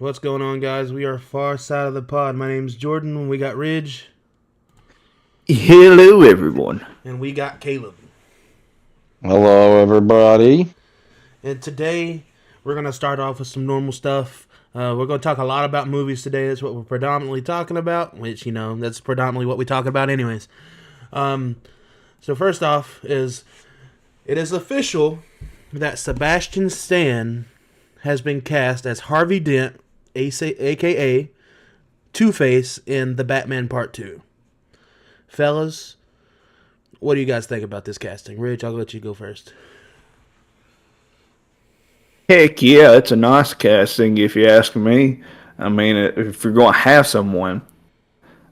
What's going on, guys? We are far side of the pod. My name's Jordan. We got Ridge, Hello, everyone. and we got Caleb. Hello, everybody. And today, we're going to start off with some normal stuff. We're going to talk a lot about movies today. That's what we're predominantly talking about, which, that's predominantly what we talk about anyways. So first off it is official that Sebastian Stan has been cast as Harvey Dent, a.k.a. Two-Face, in The Batman Part 2. Fellas, what do you guys think about this casting? Rich, I'll let you go first. Heck yeah, it's a nice casting if you ask me. I mean, if you're going to have someone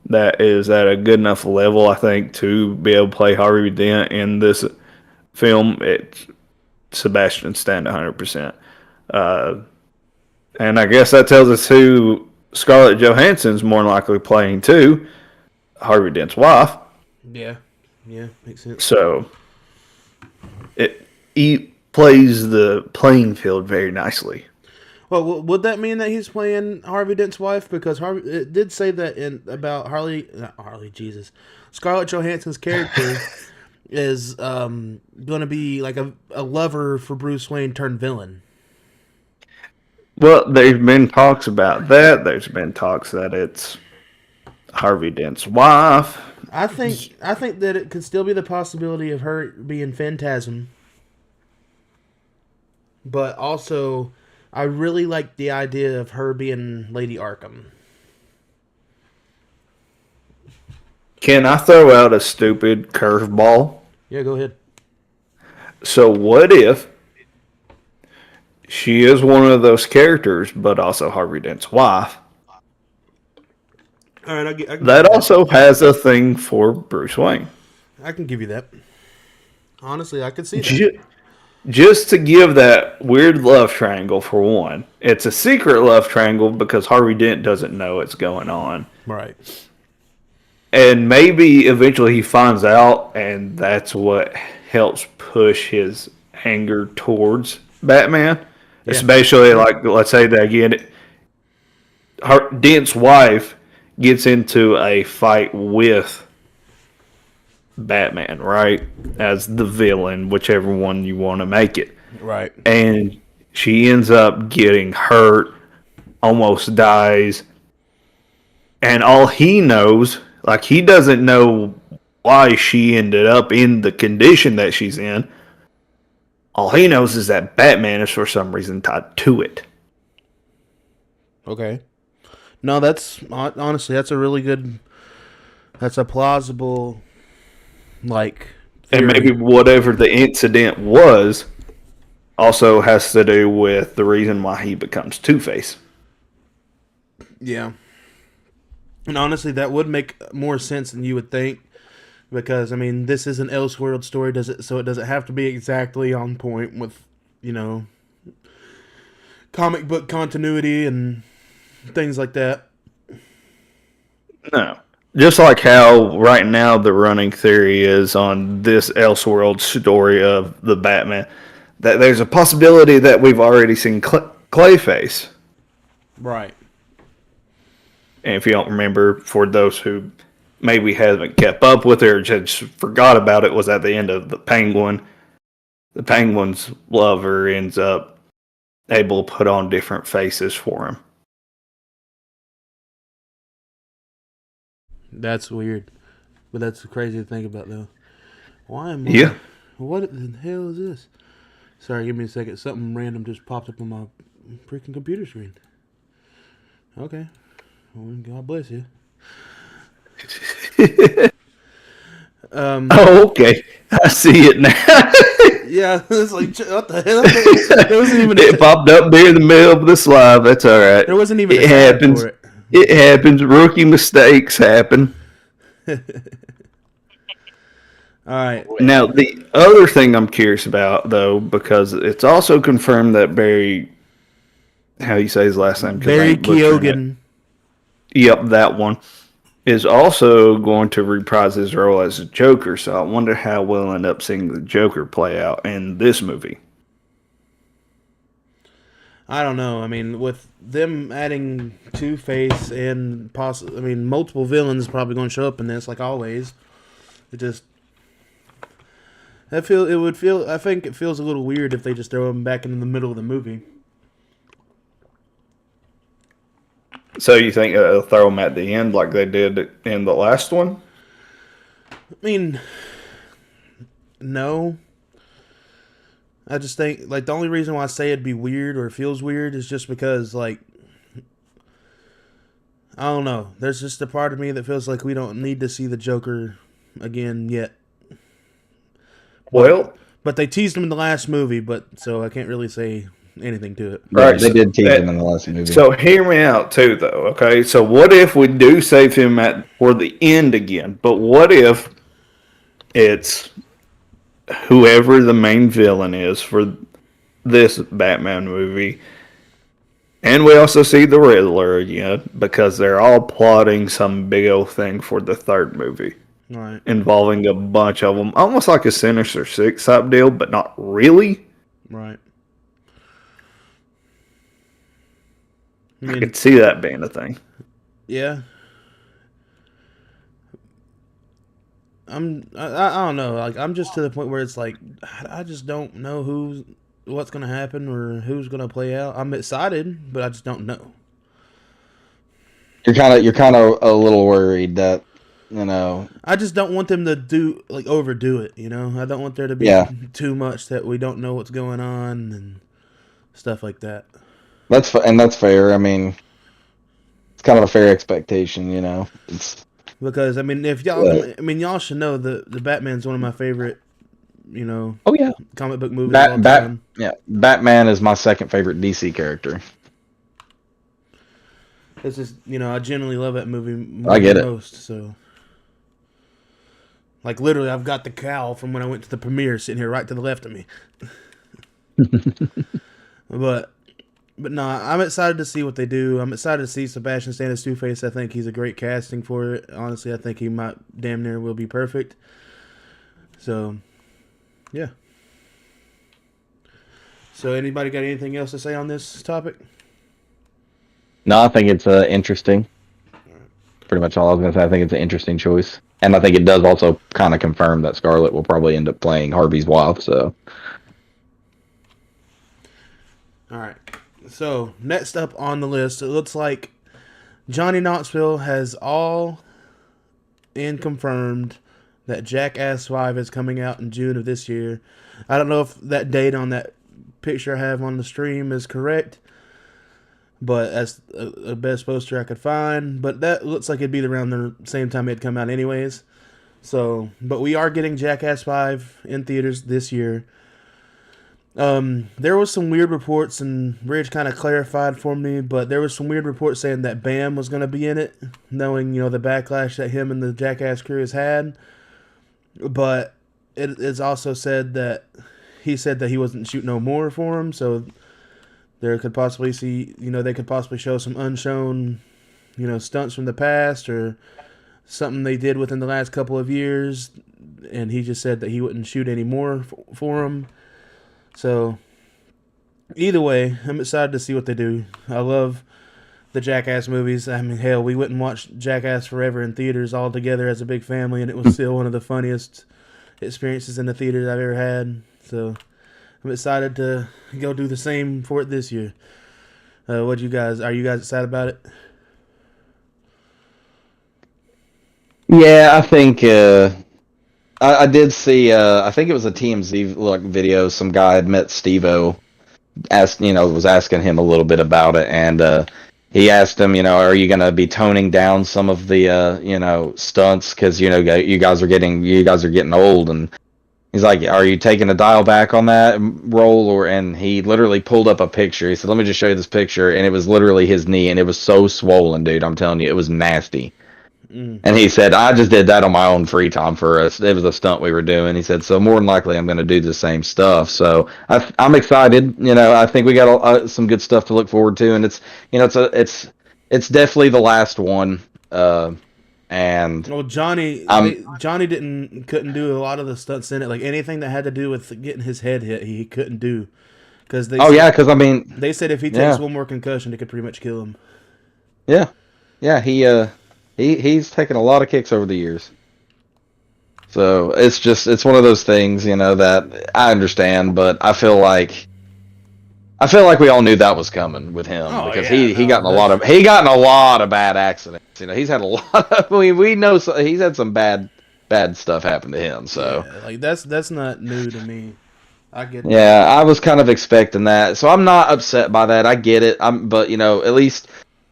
that is at a good enough level, I think, to be able to play Harvey Dent in this film, it's Sebastian Stan 100%. And I guess that tells us who Scarlett Johansson's more than likely playing too, Harvey Dent's wife. Yeah, makes sense. So he plays the playing field very nicely. Well, would that mean that he's playing Harvey Dent's wife? Because it did say that about Scarlett Johansson's character is going to be like a lover for Bruce Wayne turned villain. Well, there's been talks about that. There's been talks that it's Harvey Dent's wife. I think that it could still be the possibility of her being Phantasm, but also I really like the idea of her being Lady Arkham. Can I throw out a stupid curveball? Yeah, go ahead. So what if she is one of those characters, but also Harvey Dent's wife? All right, I can That also has a thing for Bruce Wayne. I can give you that. Honestly, I could see that. Just to give that weird love triangle for one. It's a secret love triangle because Harvey Dent doesn't know it's going on. Right. And maybe eventually he finds out, and that's what helps push his anger towards Batman. Yeah. Especially, like, let's say that again, Dent's wife gets into a fight with Batman, right? As the villain, whichever one you want to make it. Right. And she ends up getting hurt, almost dies. And all he knows, like, he doesn't know why she ended up in the condition that she's in. All he knows is that Batman is for some reason tied to it. Okay. No, that's honestly, that's a plausible, like, theory. And maybe whatever the incident was also has to do with the reason why he becomes Two-Face. Yeah. And honestly, that would make more sense than you would think. Because, I mean, this is an Elseworld story, so it doesn't have to be exactly on point with, comic book continuity and things like that. No. Just like how right now the running theory is on this Elseworld story of the Batman, that there's a possibility that we've already seen Clayface. Right. And if you don't remember, for those who maybe haven't kept up with it or just forgot about it, was at the end of the Penguin. The Penguin's lover ends up able to put on different faces for him. That's weird. But that's crazy to think about, though. Why am I... Yeah. What the hell is this? Sorry, give me a second. Something random just popped up on my freaking computer screen. Okay. Well, God bless you. Okay. I see it now. Yeah, it's like, what the hell? There wasn't even it popped up there in the middle of this live. That's all right. There wasn't even it happens. It happens. Rookie mistakes happen. All right. Now, the other thing I'm curious about, though, because it's also confirmed that Barry, how do you say his last name? Barry Keoghan. Yep, that one. Is also going to reprise his role as a Joker, so I wonder how we'll end up seeing the Joker play out in this movie. I don't know. I mean, with them adding Two-Face and multiple villains probably going to show up in this, like always. It just, I think it feels a little weird if they just throw him back in the middle of the movie. So you think they'll throw him at the end like they did in the last one? I mean, no. I just think, like, the only reason why I say it'd be weird or it feels weird is just because, like, I don't know. There's just a part of me that feels like we don't need to see the Joker again yet. Well, but they teased him in the last movie, so I can't really say anything to it. Right, they did tease him in the last movie. So hear me out too, though. Okay, so what if we do save him for the end again? But what if it's whoever the main villain is for this Batman movie, and we also see the Riddler again because they're all plotting some big old thing for the third movie, right? Involving a bunch of them, almost like a Sinister Six type deal, but not really. Right. I could see that being a thing. Yeah. I don't know. Like, I'm just to the point where it's like I just don't know what's gonna happen or who's gonna play out. I'm excited, but I just don't know. You're kind of a little worried that, you know. I just don't want them to overdo it. You know, I don't want there to be too much that we don't know what's going on and stuff like that. That's fair. I mean, it's kind of a fair expectation, you know. Because I mean, y'all should know the Batman's one of my favorite, you know. Oh yeah. Comic book movies of all time. Yeah, Batman is my second favorite DC character. It's just, you know, I genuinely love that movie more I get than it. most. So, like, literally, I've got the cowl from when I went to the premiere sitting here right to the left of me. But no, I'm excited to see what they do. I'm excited to see Sebastian Stan as Two-Face. I think he's a great casting for it. Honestly, I think he might damn near will be perfect. So, yeah. So, anybody got anything else to say on this topic? No, I think it's interesting. Pretty much all I was going to say. I think it's an interesting choice. And I think it does also kind of confirm that Scarlett will probably end up playing Harvey's wife, so. All right. So, next up on the list, it looks like Johnny Knoxville has all in confirmed that Jackass 5 is coming out in June of this year. I don't know if that date on that picture I have on the stream is correct, but that's the best poster I could find. But that looks like it'd be around the same time it'd come out anyways. So, but we are getting Jackass 5 in theaters this year. There was some weird reports, and Ridge kind of clarified for me, but there was some weird reports saying that Bam was going to be in it, knowing, you know, the backlash that him and the Jackass crew has had. But it is also said that he said that he wasn't shooting no more for him, so there could possibly they could possibly show some unshown, you know, stunts from the past or something they did within the last couple of years, and he just said that he wouldn't shoot any more for him. So, either way, I'm excited to see what they do. I love the Jackass movies. I mean, hell, we wouldn't watch Jackass Forever in theaters all together as a big family, and it was still one of the funniest experiences in the theaters I've ever had. So, I'm excited to go do the same for it this year. Are you guys excited about it? Yeah, I think I did see. I think it was a TMZ video. Some guy had met Steve-O, was asking him a little bit about it, and he asked him, are you going to be toning down some of the stunts because you guys are getting old, and he's like, are you taking a dial back on that role, and he literally pulled up a picture. He said, let me just show you this picture, and it was literally his knee, and it was so swollen, dude. I'm telling you, it was nasty. And he said, I just did that on my own free time for us. It was a stunt we were doing. He said, so more than likely I'm going to do the same stuff. So I'm excited. I think we got some good stuff to look forward to. And it's definitely the last one. And well, Johnny couldn't do a lot of the stunts in it. Like anything that had to do with getting his head hit, he couldn't do. Because because I mean, they said if he takes one more concussion, it could pretty much kill him. Yeah, he's taken a lot of kicks over the years. So it's one of those things, that I understand, but I feel like we all knew that was coming with him because he got in a lot of bad accidents. He's had a lot of we know he's had some bad stuff happen to him. So that's not new to me. I get that. Yeah, I was kind of expecting that. So I'm not upset by that. I get it. But at least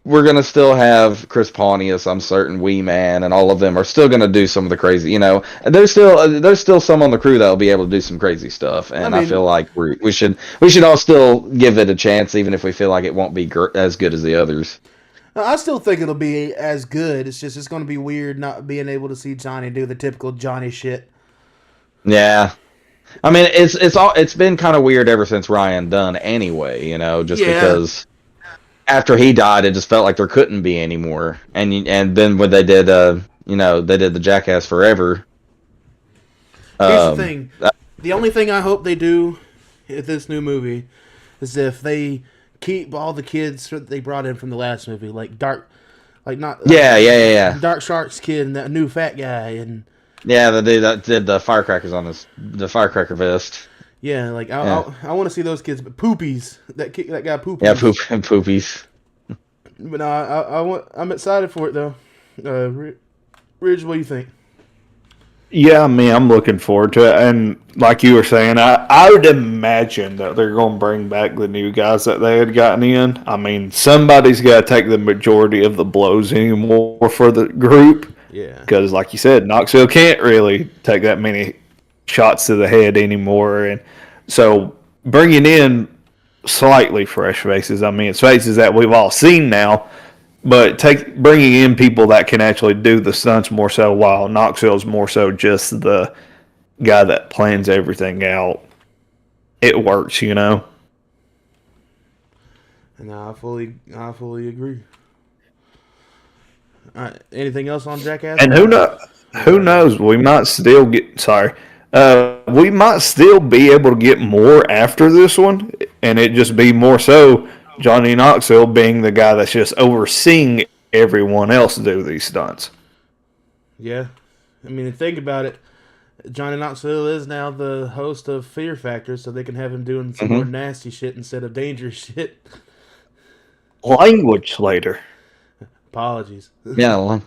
we're gonna still have Chris Pontius, I'm certain, Wee Man, and all of them are still gonna do some of the crazy. And there's still some on the crew that will be able to do some crazy stuff. And I feel like we should all still give it a chance, even if we feel like it won't be as good as the others. I still think it'll be as good. It's just it's going to be weird not being able to see Johnny do the typical Johnny shit. Yeah. I mean, it's been kind of weird ever since Ryan Dunn anyway, because after he died, it just felt like there couldn't be anymore. And then when they did, they did the Jackass Forever. Here's the thing. The only thing I hope they do with this new movie is if they keep all the kids that they brought in from the last movie, like Dark Shark's kid and that new fat guy and. Yeah, the dude that did the firecrackers on the firecracker vest. Yeah, I want to see those kids, but Poopies, that guy Poopies. Yeah, Poopies. But no, I'm excited for it though. Ridge, what do you think? Yeah, I'm looking forward to it, and like you were saying, I would imagine that they're going to bring back the new guys that they had gotten in. I mean, somebody's got to take the majority of the blows anymore for the group. Yeah. Because, like you said, Knoxville can't really take that many shots to the head anymore. And so bringing in slightly fresh faces, it's faces that we've all seen now, but bringing in people that can actually do the stunts more so, while Knoxville's more so just the guy that plans everything out. It works, And I fully agree. Anything else on Jackass? And who knows? We might still we might still be able to get more after this one, and it just be more so Johnny Knoxville being the guy that's just overseeing everyone else do these stunts. Yeah. Think about it. Johnny Knoxville is now the host of Fear Factor, so they can have him doing some more nasty shit instead of dangerous shit. Language later. Apologies. Yeah,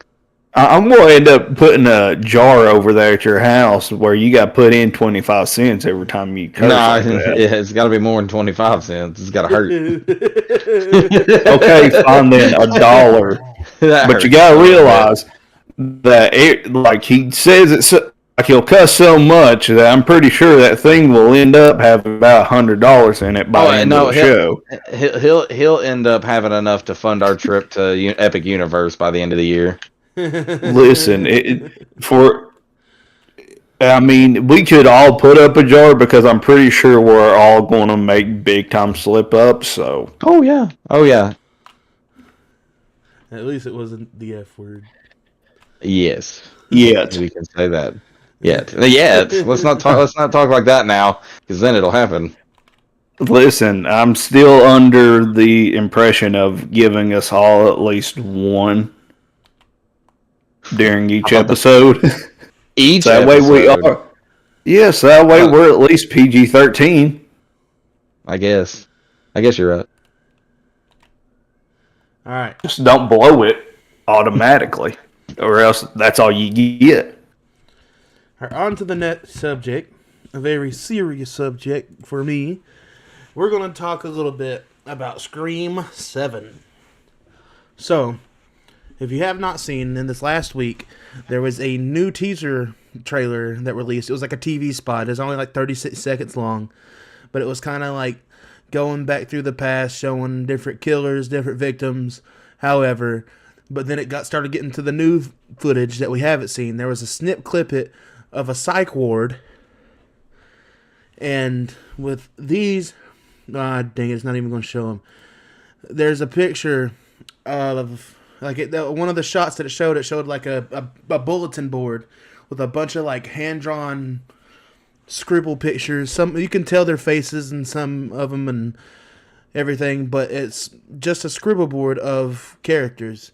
I'm going to end up putting a jar over there at your house where you got to put in 25 cents every time you curse. It's got to be more than 25 cents. It's got to hurt. Okay, fine then, $1. But you got to realize that, like he says, it's like he'll cuss so much that I'm pretty sure that thing will end up having about $100 in it by the end of the show. He'll end up having enough to fund our trip to Epic Universe by the end of the year. Listen, we could all put up a jar because I'm pretty sure we're all going to make big time slip ups. So. Oh yeah. At least it wasn't the F word. Yes. Yet. We can say that. Yet. Let's not talk like that now, because then it'll happen. Listen, I'm still under the impression of giving us all at least one during each episode. Each that episode. Way we are. Yes, that way we're at least PG-13. I guess you're right. All right. Just don't blow it automatically, or else that's all you get. On to the next subject, a very serious subject for me. We're going to talk a little bit about Scream 7. So, if you have not seen, in this last week, there was a new teaser trailer that released. It was like a TV spot. It was only like 36 seconds long. But it was kind of like going back through the past, showing different killers, different victims, however. But then it started getting to the new footage that we haven't seen. There was a snip clip of a psych ward. And with these... dang it, it's not even going to show them. There's a picture of... one of the shots that it showed like a bulletin board with a bunch of like hand-drawn scribble pictures. Some you can tell their faces in some of them and everything, but it's just a scribble board of characters.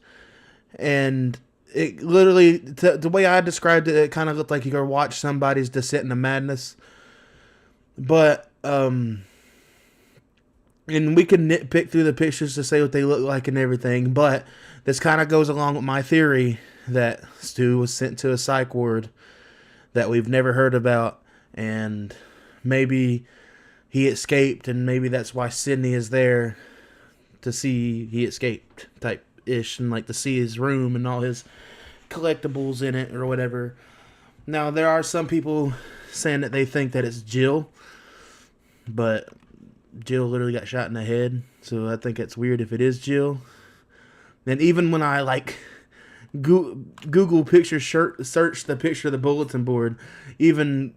And it literally, the way I described it, it kind of looked like you could watch somebody's descent into madness. But and we can nitpick through the pictures to say what they look like and everything. But this kind of goes along with my theory that Stu was sent to a psych ward that we've never heard about, and maybe he escaped, and maybe that's why Sydney is there to see he escaped type ish, and like to see his room and all his collectibles in it or whatever. Now there are some people saying that they think that it's Jill, but Jill literally got shot in the head, so I think it's weird if it is Jill. And even when I like Google picture search the picture of the bulletin board, even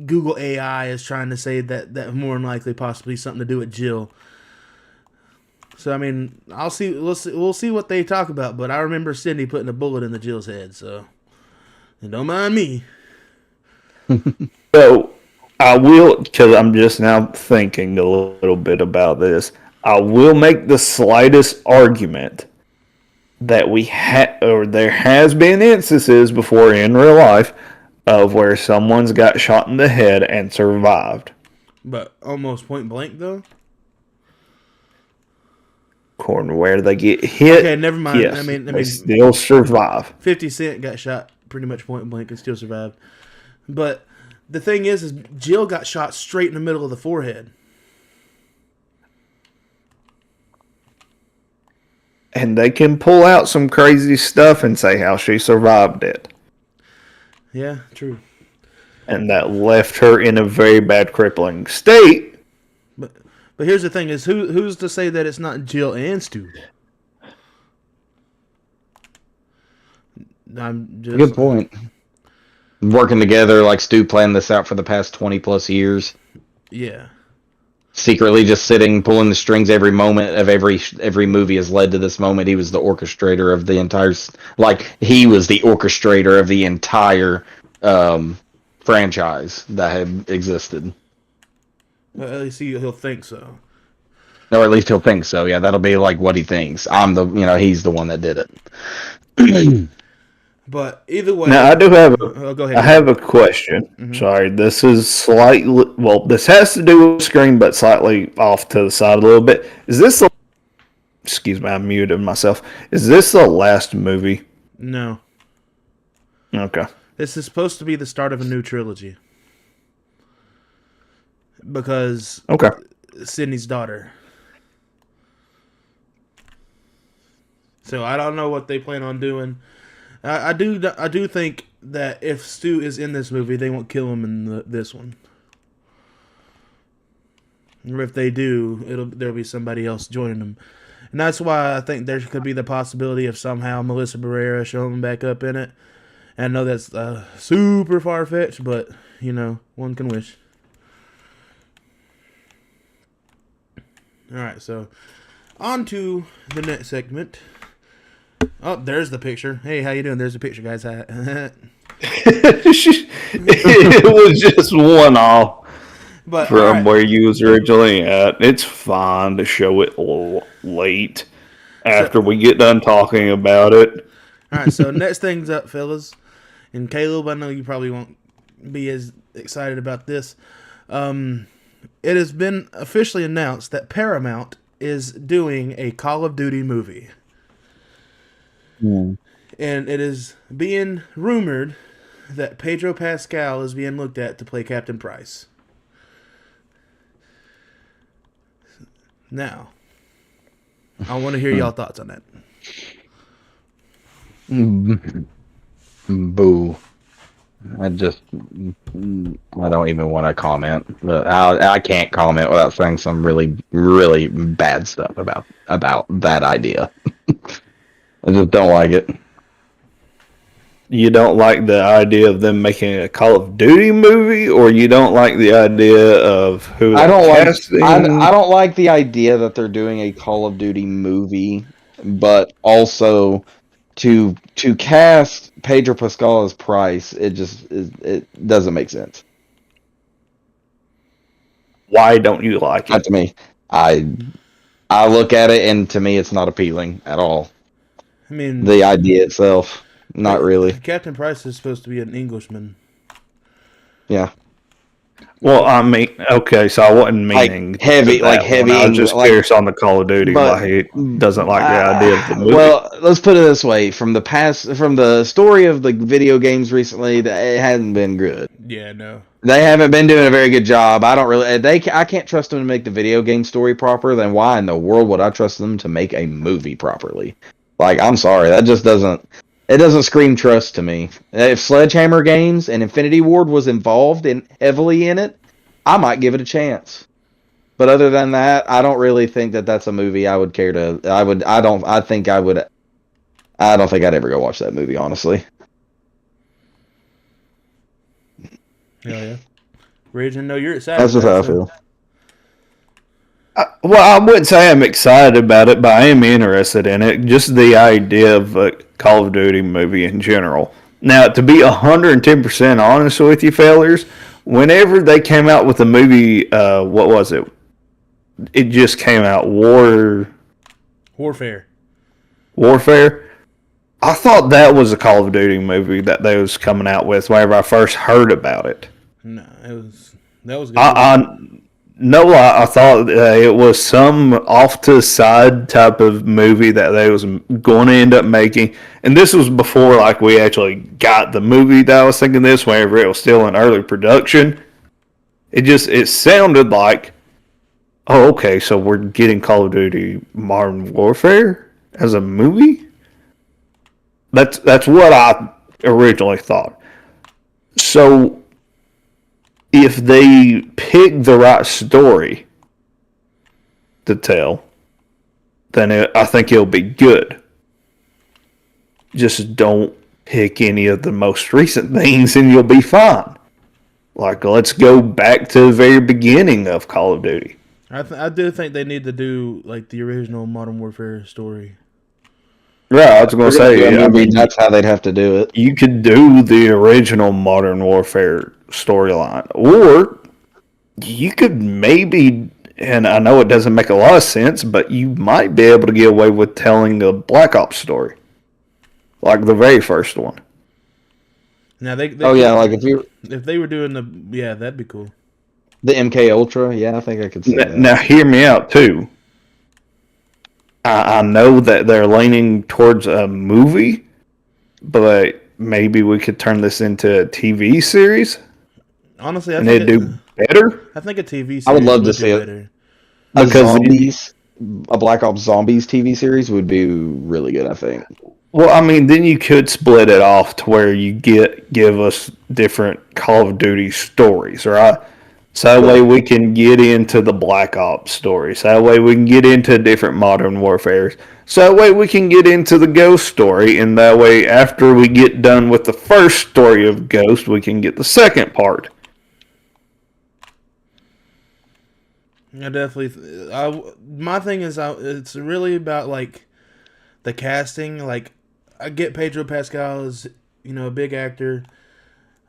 Google AI is trying to say that more than likely possibly something to do with Jill. So I mean, we'll see what they talk about. But I remember Cindy putting a bullet in the Jill's head, so don't mind me. So I will, because I'm just now thinking a little bit about this. I will make the slightest argument that there has been instances before in real life of where someone's got shot in the head and survived. But almost point blank, though? According to where they get hit. Okay, never mind. Yes, I mean, they still survive. 50 Cent got shot pretty much point blank and still survived. But the thing is Jill got shot straight in the middle of the forehead. And they can pull out some crazy stuff and say how she survived it. Yeah, true. And that left her in a very bad crippling state. But here's the thing: is who's to say that it's not Jill and Stu? Good point. Working together, like Stu planned this out for the past 20 plus years. Yeah. Secretly just sitting, pulling the strings every moment of every movie has led to this moment. He was the orchestrator of the entire, he was the orchestrator of the entire franchise that had existed. Well, at least he'll think so. Or at least he'll think so. Yeah, that'll be like what he thinks. He's the one that did it. But either way, now I do have go ahead. I have a question. Mm-hmm. Sorry, this is slightly, this has to do with screen, but slightly off to the side a little bit. Is this excuse me, I muted myself. Is this the last movie? No. Okay. This is supposed to be the start of a new trilogy. Because Sydney's daughter. So I don't know what they plan on doing. I do think that if Stu is in this movie, they won't kill him in this one. Or if they do, there'll be somebody else joining them. And that's why I think there could be the possibility of somehow Melissa Barrera showing back up in it. And I know that's super far-fetched, but, one can wish. Alright, so on to the next segment. Oh, there's the picture. Hey, how you doing? There's the picture, guys. It was just one off from where you was originally at. It's fine to show it late after we get done talking about it. All right, so next thing's up, fellas. And Caleb, I know you probably won't be as excited about this. It has been officially announced that Paramount is doing a Call of Duty movie. And it is being rumored that Pedro Pascal is being looked at to play Captain Price. Now, I want to hear y'all thoughts on that. Boo. I don't even want to comment. But I can't comment without saying some really, really bad stuff about that idea. I just don't like it. You don't like the idea of them making a Call of Duty movie, or you don't like the idea of who I don't like the idea that they're doing a Call of Duty movie, but also to cast Pedro Pascal as Price, it doesn't make sense. Why don't you like Not it? to me. I look at it, and to me, it's not appealing at all. I mean, The idea itself, not really. Captain Price is supposed to be an Englishman. Yeah, Well, I mean, okay, so I wasn't meaning like heavy, that like one. heavy, I was just like. curious on the Call of Duty But why he doesn't like the idea of the movie. well, let's put it this way: from the story of the video games recently, it hasn't been good. Yeah, no. They haven't been doing a very good job. I don't really. I can't trust them to make the video game story proper. Then why in the world would I trust them to make a movie properly? Like, I'm sorry, that just doesn't. It doesn't scream trust to me. If Sledgehammer Games and Infinity Ward was involved in heavily in it, I might give it a chance. But other than that, I don't really think that that's a movie I would care to. I would. I don't. I think I would. I don't think I'd ever go watch that movie, honestly. Hell yeah. Raging, no, you're excited. That's just how I feel. Well, I wouldn't say I'm excited about it, but I am interested in it. Just the idea of a Call of Duty movie in general. Now, to be 110% honest with you, failures, whenever they came out with the movie, what was it? It just came out, Warfare. Warfare. I thought that was a Call of Duty movie that they was coming out with whenever I first heard about it. No, that was good. I thought it was some off to the side type of movie that they was going to end up making, and this was before like we actually got the movie that I was thinking this. Whenever it was still in early production, it sounded like, oh, okay, so we're getting Call of Duty Modern Warfare as a movie. That's what I originally thought. So if they pick the right story to tell, then I think it'll be good. Just don't pick any of the most recent things and you'll be fine. Like, let's go back to the very beginning of Call of Duty. I do think they need to do like the original Modern Warfare story. Right, I was going to say, I mean, that's how they'd have to do it. You could do the original Modern Warfare storyline, or you could maybe, and I know it doesn't make a lot of sense, but you might be able to get away with telling the Black Ops story, like the very first one. Now they like if they were doing that'd be cool. The MK Ultra, yeah, I think I could see that. Now, hear me out too. I know that they're leaning towards a movie, but maybe we could turn this into a TV series. Honestly, and they'd do better. I think a TV series I would love to see it. Better. A Black Ops Zombies TV series would be really good, I think. Well, I mean, then you could split it off to where you give us different Call of Duty stories, right? So that way we can get into the Black Ops stories. So that way we can get into different Modern Warfares. So that way we can get into the Ghost story. And that way after we get done with the first story of Ghost, we can get the second part. I definitely. My thing is, it's really about like the casting. Like, I get Pedro Pascal is a big actor,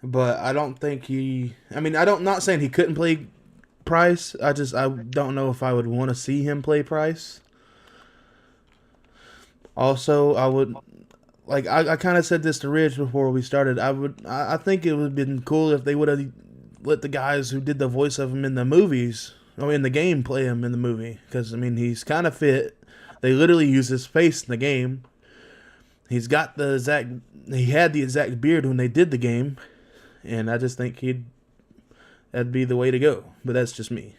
but I don't think he. I mean, not saying he couldn't play Price. I don't know if I would want to see him play Price. Also, I would like. I kind of said this to Rich before we started. I think it would have been cool if they would have let the guys who did the voice of him in the movies. In the game, play him in the movie. Because, I mean, he's kind of fit. They literally use his face in the game. He had the exact beard when they did the game. And I just think that'd be the way to go. But that's just me.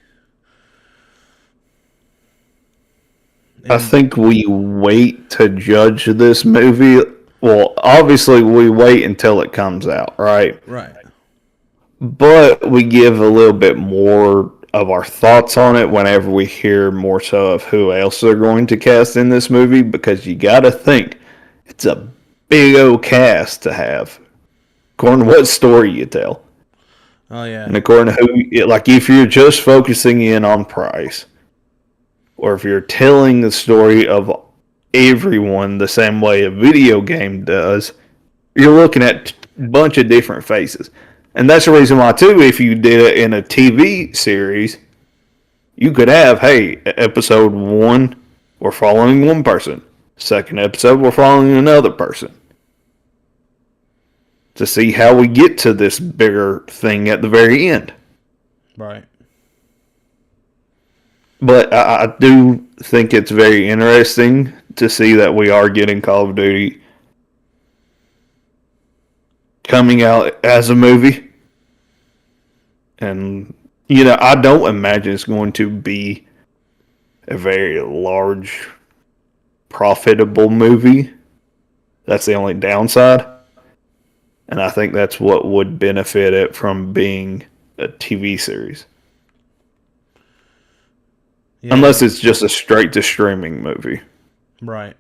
I think we wait to judge this movie. Well, obviously, we wait until it comes out, right? Right. But we give a little bit more of our thoughts on it whenever we hear more so of who else they're going to cast in this movie, because you got to think it's a big old cast to have, according to what story you tell. Oh yeah, and according to who, like if you're just focusing in on Price, or if you're telling the story of everyone the same way a video game does, you're looking at a bunch of different faces. And that's the reason why, too, if you did it in a TV series, You could have, hey, episode 1, we're following one person. Second episode, we're following another person. To see how we get to this bigger thing at the very end. Right. But I do think it's very interesting to see that we are getting Call of Duty coming out as a movie. And, I don't imagine it's going to be a very large, profitable movie. That's the only downside. And I think that's what would benefit it from being a TV series. Yeah. Unless it's just a straight-to-streaming movie. Right.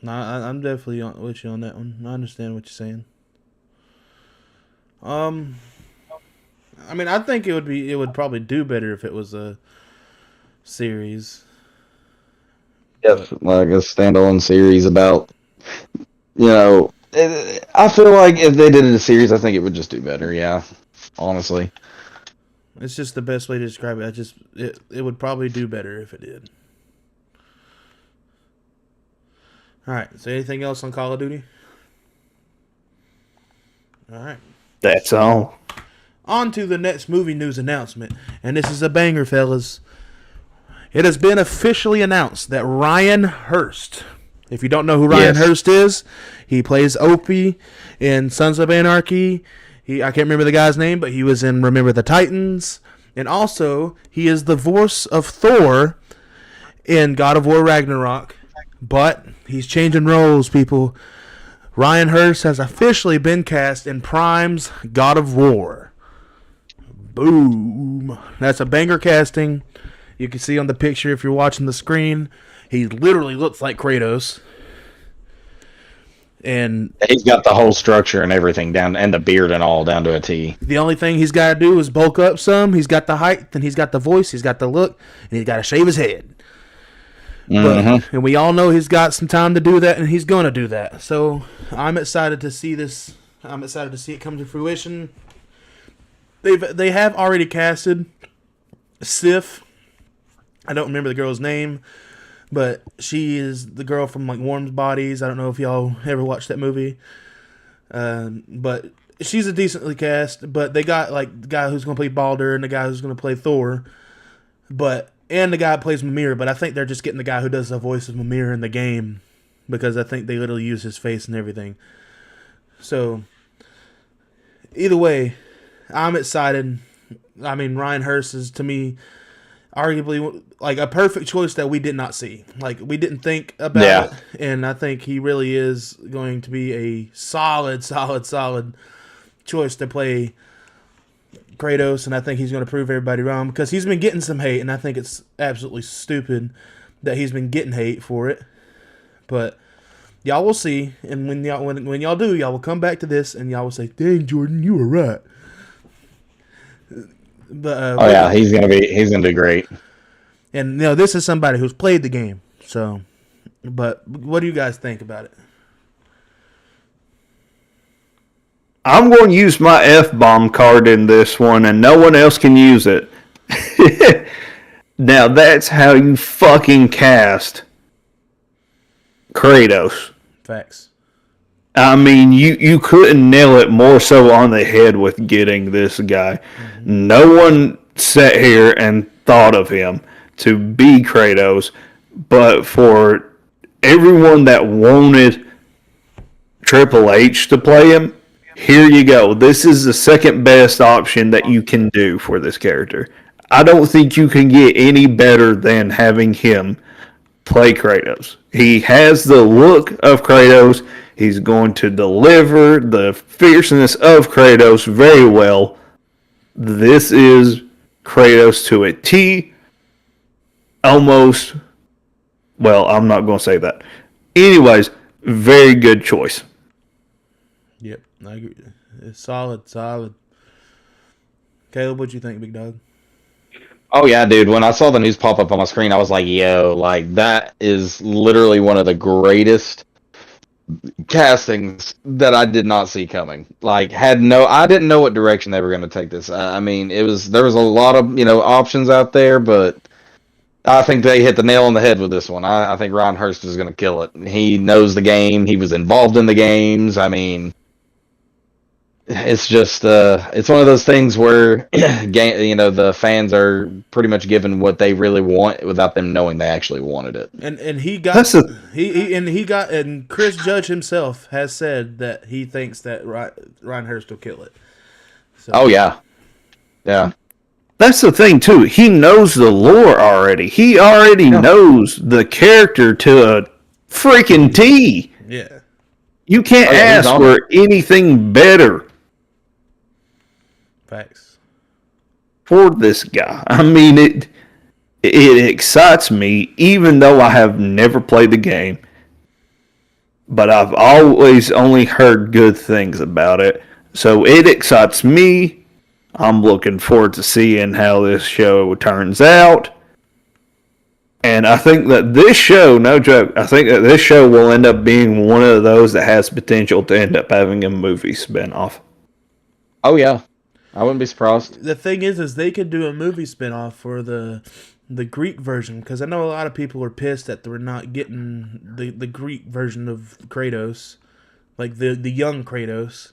No, I'm definitely with you on that one. I understand what you're saying. I think it would probably do better if it was a series. Yes, like a standalone series about, I feel like if they did it a series, I think it would just do better. Yeah, honestly. It's just the best way to describe it. It would probably do better if it did. All right. So anything else on Call of Duty? All right. That's all. On to the next movie news announcement. And this is a banger, fellas. It has been officially announced that Ryan Hurst, if you don't know who Ryan Hurst is, he plays Opie in Sons of Anarchy. I can't remember the guy's name, but he was in Remember the Titans. And also, he is the voice of Thor in God of War Ragnarok. But he's changing roles, people. Ryan Hurst has officially been cast in Prime's God of War. Boom. That's a banger casting. You can see on the picture if you're watching the screen, he literally looks like Kratos. And he's got the whole structure and everything down, and the beard and all down to a T. The only thing he's got to do is bulk up some. He's got the height, and he's got the voice, he's got the look, and he's got to shave his head. Mm-hmm. And we all know he's got some time to do that, and he's going to do that. So I'm excited to see this. I'm excited to see it come to fruition. They have already casted Sif. I don't remember the girl's name, but she is the girl from like Warm Bodies. I don't know if y'all ever watched that movie, but she's a decently cast. But they got like the guy who's going to play Baldur and the guy who's going to play Thor, and the guy who plays Mimir. But I think they're just getting the guy who does the voice of Mimir in the game because I think they literally use his face and everything. So either way, I'm excited. I mean, Ryan Hurst is to me arguably like a perfect choice that we did not see. Like we didn't think about it, and I think he really is going to be a solid choice to play Kratos, and I think he's going to prove everybody wrong because he's been getting some hate, and I think it's absolutely stupid that he's been getting hate for it. But y'all will see, and when y'all do, y'all will come back to this, and y'all will say, "Dang, Jordan, you were right." But, he's gonna do great. And this is somebody who's played the game. So, but what do you guys think about it? I'm going to use my F-bomb card in this one, and no one else can use it. Now that's how you fucking cast Kratos. Facts. I mean, you couldn't nail it more so on the head with getting this guy. Mm-hmm. No one sat here and thought of him to be Kratos, but for everyone that wanted Triple H to play him, here you go. This is the second best option that you can do for this character. I don't think you can get any better than having him play Kratos. He has the look of Kratos. He's going to deliver the fierceness of Kratos very well. This is Kratos to a T. Almost. Well, I'm not going to say that. Anyways, very good choice. Yep, I agree. It's solid. Caleb, what'd you think, big dog? Oh yeah, dude. When I saw the news pop up on my screen, I was like, yo, like that is literally one of the greatest castings that I did not see coming. Like I didn't know what direction they were going to take this. I mean, there was a lot of options out there, but I think they hit the nail on the head with this one. I think Ron Hurst is going to kill it. He knows the game. He was involved in the games. I mean, it's just it's one of those things where the fans are pretty much given what they really want without them knowing they actually wanted it. And he got and Chris Judge himself has said that he thinks that Ryan Hurst will kill it. So. Oh yeah. That's the thing too. He knows the lore already. He already knows the character to a freaking T. Yeah. You can't ask for anything better. Facts. For this guy. I mean, it excites me, even though I have never played the game. But I've always only heard good things about it. So it excites me. I'm looking forward to seeing how this show turns out. And I think that this show, no joke, I think that this show will end up being one of those that has potential to end up having a movie spinoff. Oh, yeah. I wouldn't be surprised. The thing is they could do a movie spinoff for the Greek version, because I know a lot of people are pissed that we're not getting the Greek version of Kratos, like the young Kratos.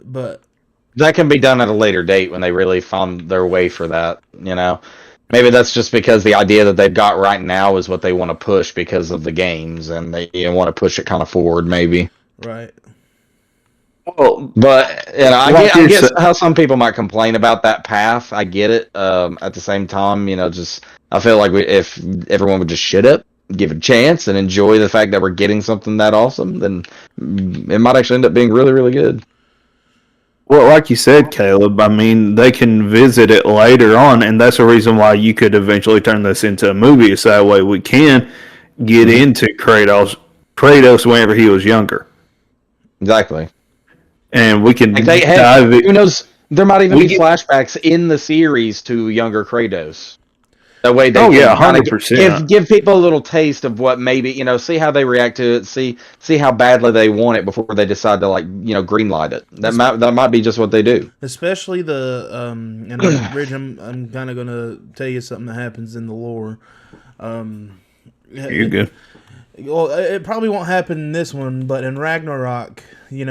But that can be done at a later date when they really found their way for that, Maybe that's just because the idea that they've got right now is what they want to push because of the games, and they want to push it kind of forward, maybe. Right. Well, but I get how some people might complain about that path. I get it. At the same time, I feel like if everyone would just shut up, give it a chance, and enjoy the fact that we're getting something that awesome, then it might actually end up being really, really good. Well, like you said, Caleb, I mean, they can visit it later on, and that's the reason why you could eventually turn this into a movie, so that way we can get into Kratos whenever he was younger. Exactly. And we can who knows? There might even be flashbacks in the series to younger Kratos. That way, they 100%. Give people a little taste of what maybe see how they react to it, see how badly they want it before they decide to greenlight it. That might be just what they do. Especially and Rich, I'm kind of gonna tell you something that happens in the lore. You're good. Well, it probably won't happen in this one, but in Ragnarok, he's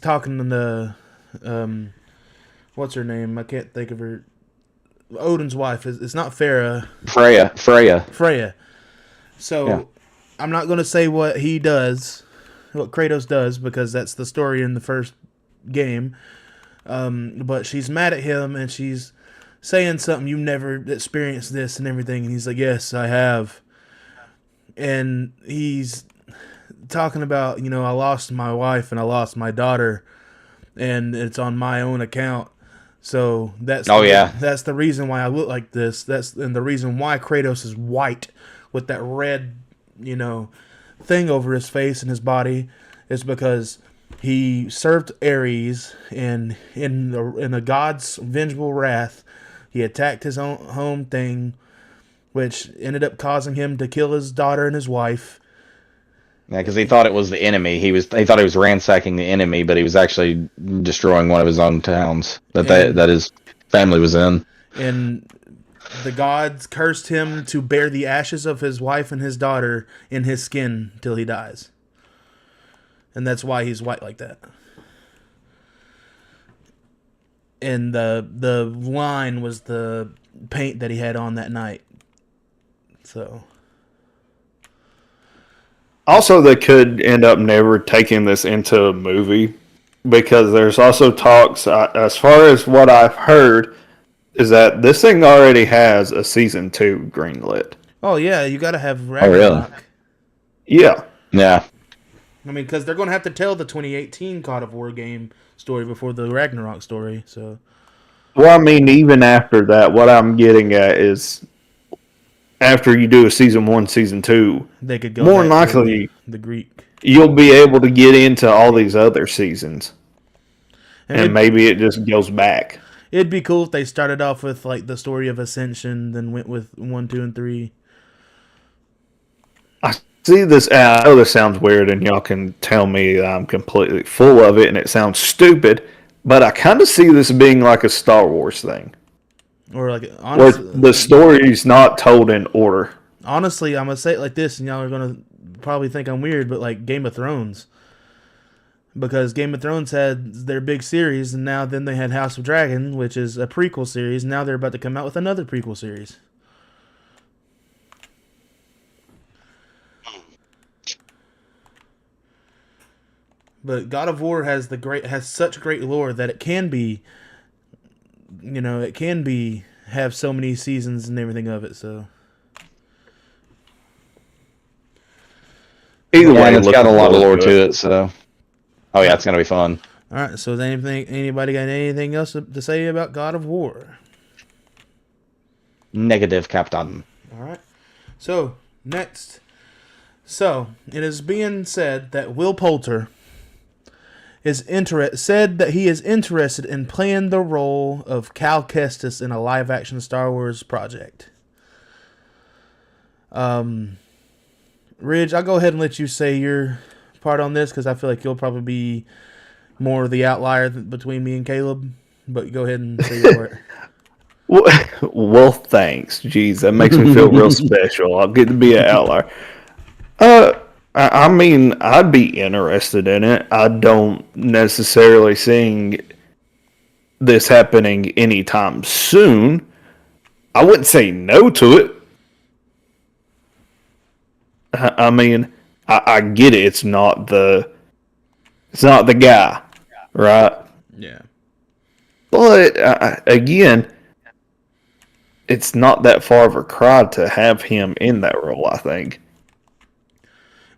talking to what's her name? I can't think of her. Odin's wife. It's not Freya. Freya. So, I'm not going to say what Kratos does, because that's the story in the first game. But she's mad at him, and she's saying something, "You never experienced this," and everything. And he's like, "Yes, I have." And he's talking about, I lost my wife and I lost my daughter, and it's on my own account. So that's the reason why I look like this. And the reason why Kratos is white with that red, thing over his face and his body is because he served Ares, and in a god's vengeful wrath, he attacked his own home thing, which ended up causing him to kill his daughter and his wife. Yeah, because he thought it was the enemy. He thought he was ransacking the enemy, but he was actually destroying one of his own towns that his family was in. And the gods cursed him to bear the ashes of his wife and his daughter in his skin till he dies. And that's why he's white like that. And the line was the paint that he had on that night. So... Also, they could end up never taking this into a movie, because there's also talks, as far as what I've heard, is that this thing already has a season 2 greenlit. Oh, yeah, you got to have Ragnarok. Oh, really? Yeah. Yeah. I mean, because they're going to have to tell the 2018 God of War game story before the Ragnarok story, so... Well, I mean, even after that, what I'm getting at is... After you do a season 1, season 2, they could go more likely the Greek. You'll be able to get into all these other seasons, and maybe it just goes back. It'd be cool if they started off with the story of Ascension, then went with 1, 2, and 3. see this. I know this sounds weird, and y'all can tell me I'm completely full of it, and it sounds stupid. But I kind of see this being like a Star Wars thing, Or like where honestly, the story's not told in order. honestly, I'm gonna say it like this, and y'all are gonna probably think I'm weird, but like Game of Thrones, because Game of Thrones had their big series, and now then they had House of Dragon, which is a prequel series. Now they're about to come out with another prequel series. But God of War has such great lore that it can be, it can be have so many seasons and everything of it. So Either Yeah, way, and it's got a lot of lore looking to it, so. Oh, yeah, it's going to be fun. all right. So is anybody got anything else to say about God of War? Negative, Captain. All right. So next, so it is being said that Will Poulter said that he is interested in playing the role of Cal Kestis in a live-action Star Wars project. Ridge, I'll go ahead and let you say your part on this because I feel like you'll probably be more of the outlier between me and Caleb. But go ahead and say your part. Well, thanks. Jeez, that makes me feel real special. I'll get to be an outlier. I mean, I'd be interested in it. I don't necessarily see this happening anytime soon. I wouldn't say no to it. I mean, I get it. It's not the guy, right? Yeah. But again, it's not that far of a cry to have him in that role, I think.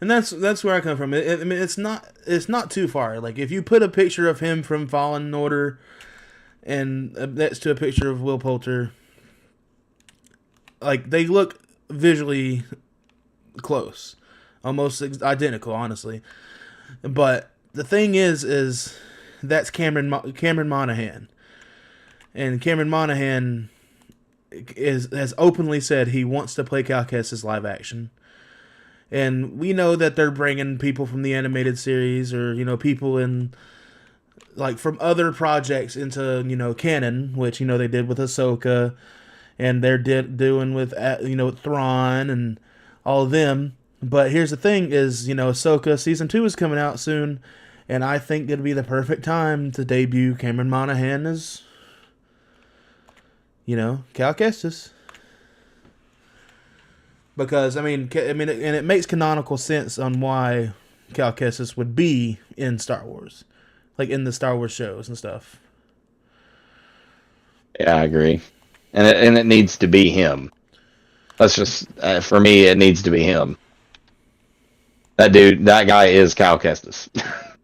And that's where I come from. I mean, it's not too far. Like if you put a picture of him from Fallen Order, and that's to a picture of Will Poulter, like they look visually close, almost identical, honestly. But the thing is that's Cameron Monaghan, and Cameron Monaghan has openly said he wants to play Cal Kestis live action. And we know that they're bringing people from the animated series or, people in, like, from other projects into, canon, which, they did with Ahsoka. And they're doing with, Thrawn and all of them. But here's the thing is, Ahsoka Season 2 is coming out soon. And I think it'd be the perfect time to debut Cameron Monaghan as, Cal Kestis. Because and it makes canonical sense on why Cal Kestis would be in Star Wars, like in the Star Wars shows and stuff. Yeah, I agree, and it needs to be him. That's just for me. It needs to be him. That guy is Cal Kestis.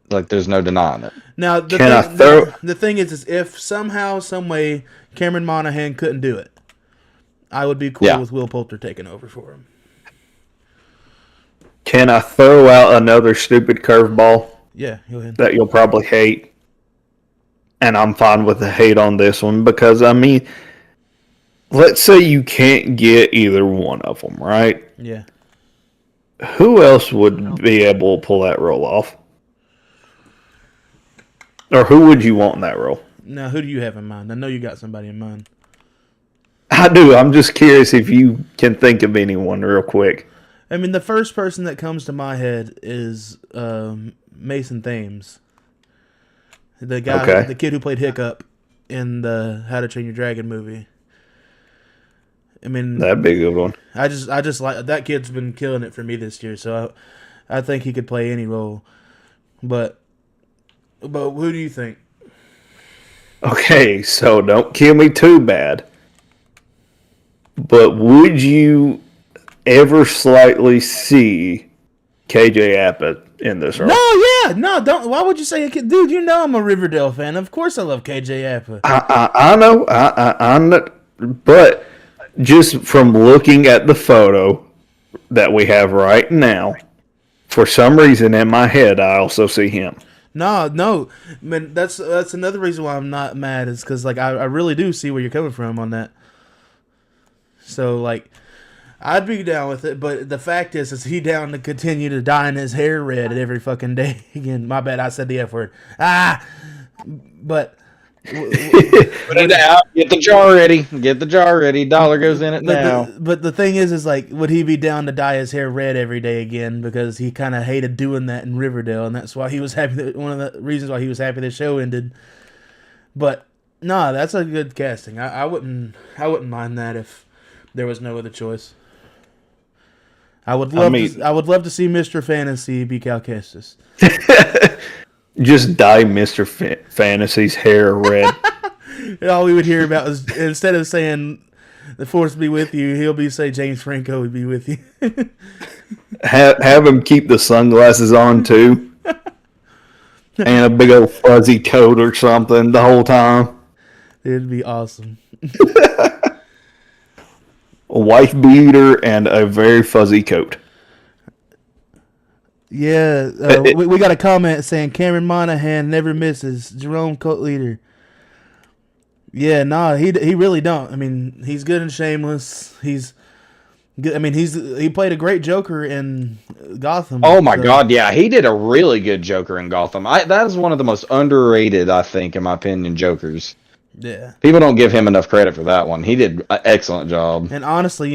Like, there's no denying it. Now, the thing is if somehow, some way, Cameron Monaghan couldn't do it, I would be cool with Will Poulter taking over for him. Can I throw out another stupid curveball? Yeah, go ahead. That you'll probably hate. And I'm fine with the hate on this one because, let's say you can't get either one of them, right? Yeah. Who else would be able to pull that role off? Or who would you want in that role? Now, who do you have in mind? I know you got somebody in mind. I do. I'm just curious if you can think of anyone real quick. The first person that comes to my head is Mason Thames. The guy, the kid who played Hiccup in the How to Train Your Dragon movie. That'd be a good one. I just like that kid's been killing it for me this year, so I think he could play any role. But who do you think? Okay, so don't kill me too bad. But would you ever slightly see KJ Apa in this role? No, don't. Why would you say a kid? Dude, I'm a Riverdale fan. Of course I love KJ Apa. I know. I'm not. But just from looking at the photo that we have right now, for some reason in my head, I also see him. No. That's another reason why I'm not mad is because I really do see where you're coming from on that. So I'd be down with it, but the fact is he down to continue to dyeing his hair red every fucking day? Again, my bad, I said the F word. But Put it out. Get the jar ready. Get the jar ready. $1 goes in it now. But the thing is like, would he be down to dye his hair red every day again? Because he kind of hated doing that in Riverdale, and that's why he was happy. One of the reasons why he was happy the show ended. But nah, that's a good casting. I wouldn't mind that if there was no other choice. I would love to see Mr. Fantasy be Cal Kestis. Just dye Mr. Fantasy's hair red. All we would hear about is, instead of saying the force be with you, he'll be say James Franco would be with you. have him keep the sunglasses on too. And a big old fuzzy coat or something the whole time. It'd be awesome. A wife beater and a very fuzzy coat. Yeah, we got a comment saying Cameron Monaghan never misses. Jerome Coat Leader. Yeah, he really don't. I mean, he's good in Shameless. He's good. I mean, he played a great Joker in Gotham. Oh my God, yeah, he did a really good Joker in Gotham. That is one of the most underrated, I think, in my opinion, Jokers. Yeah, people don't give him enough credit for that one. He did an excellent job. And honestly,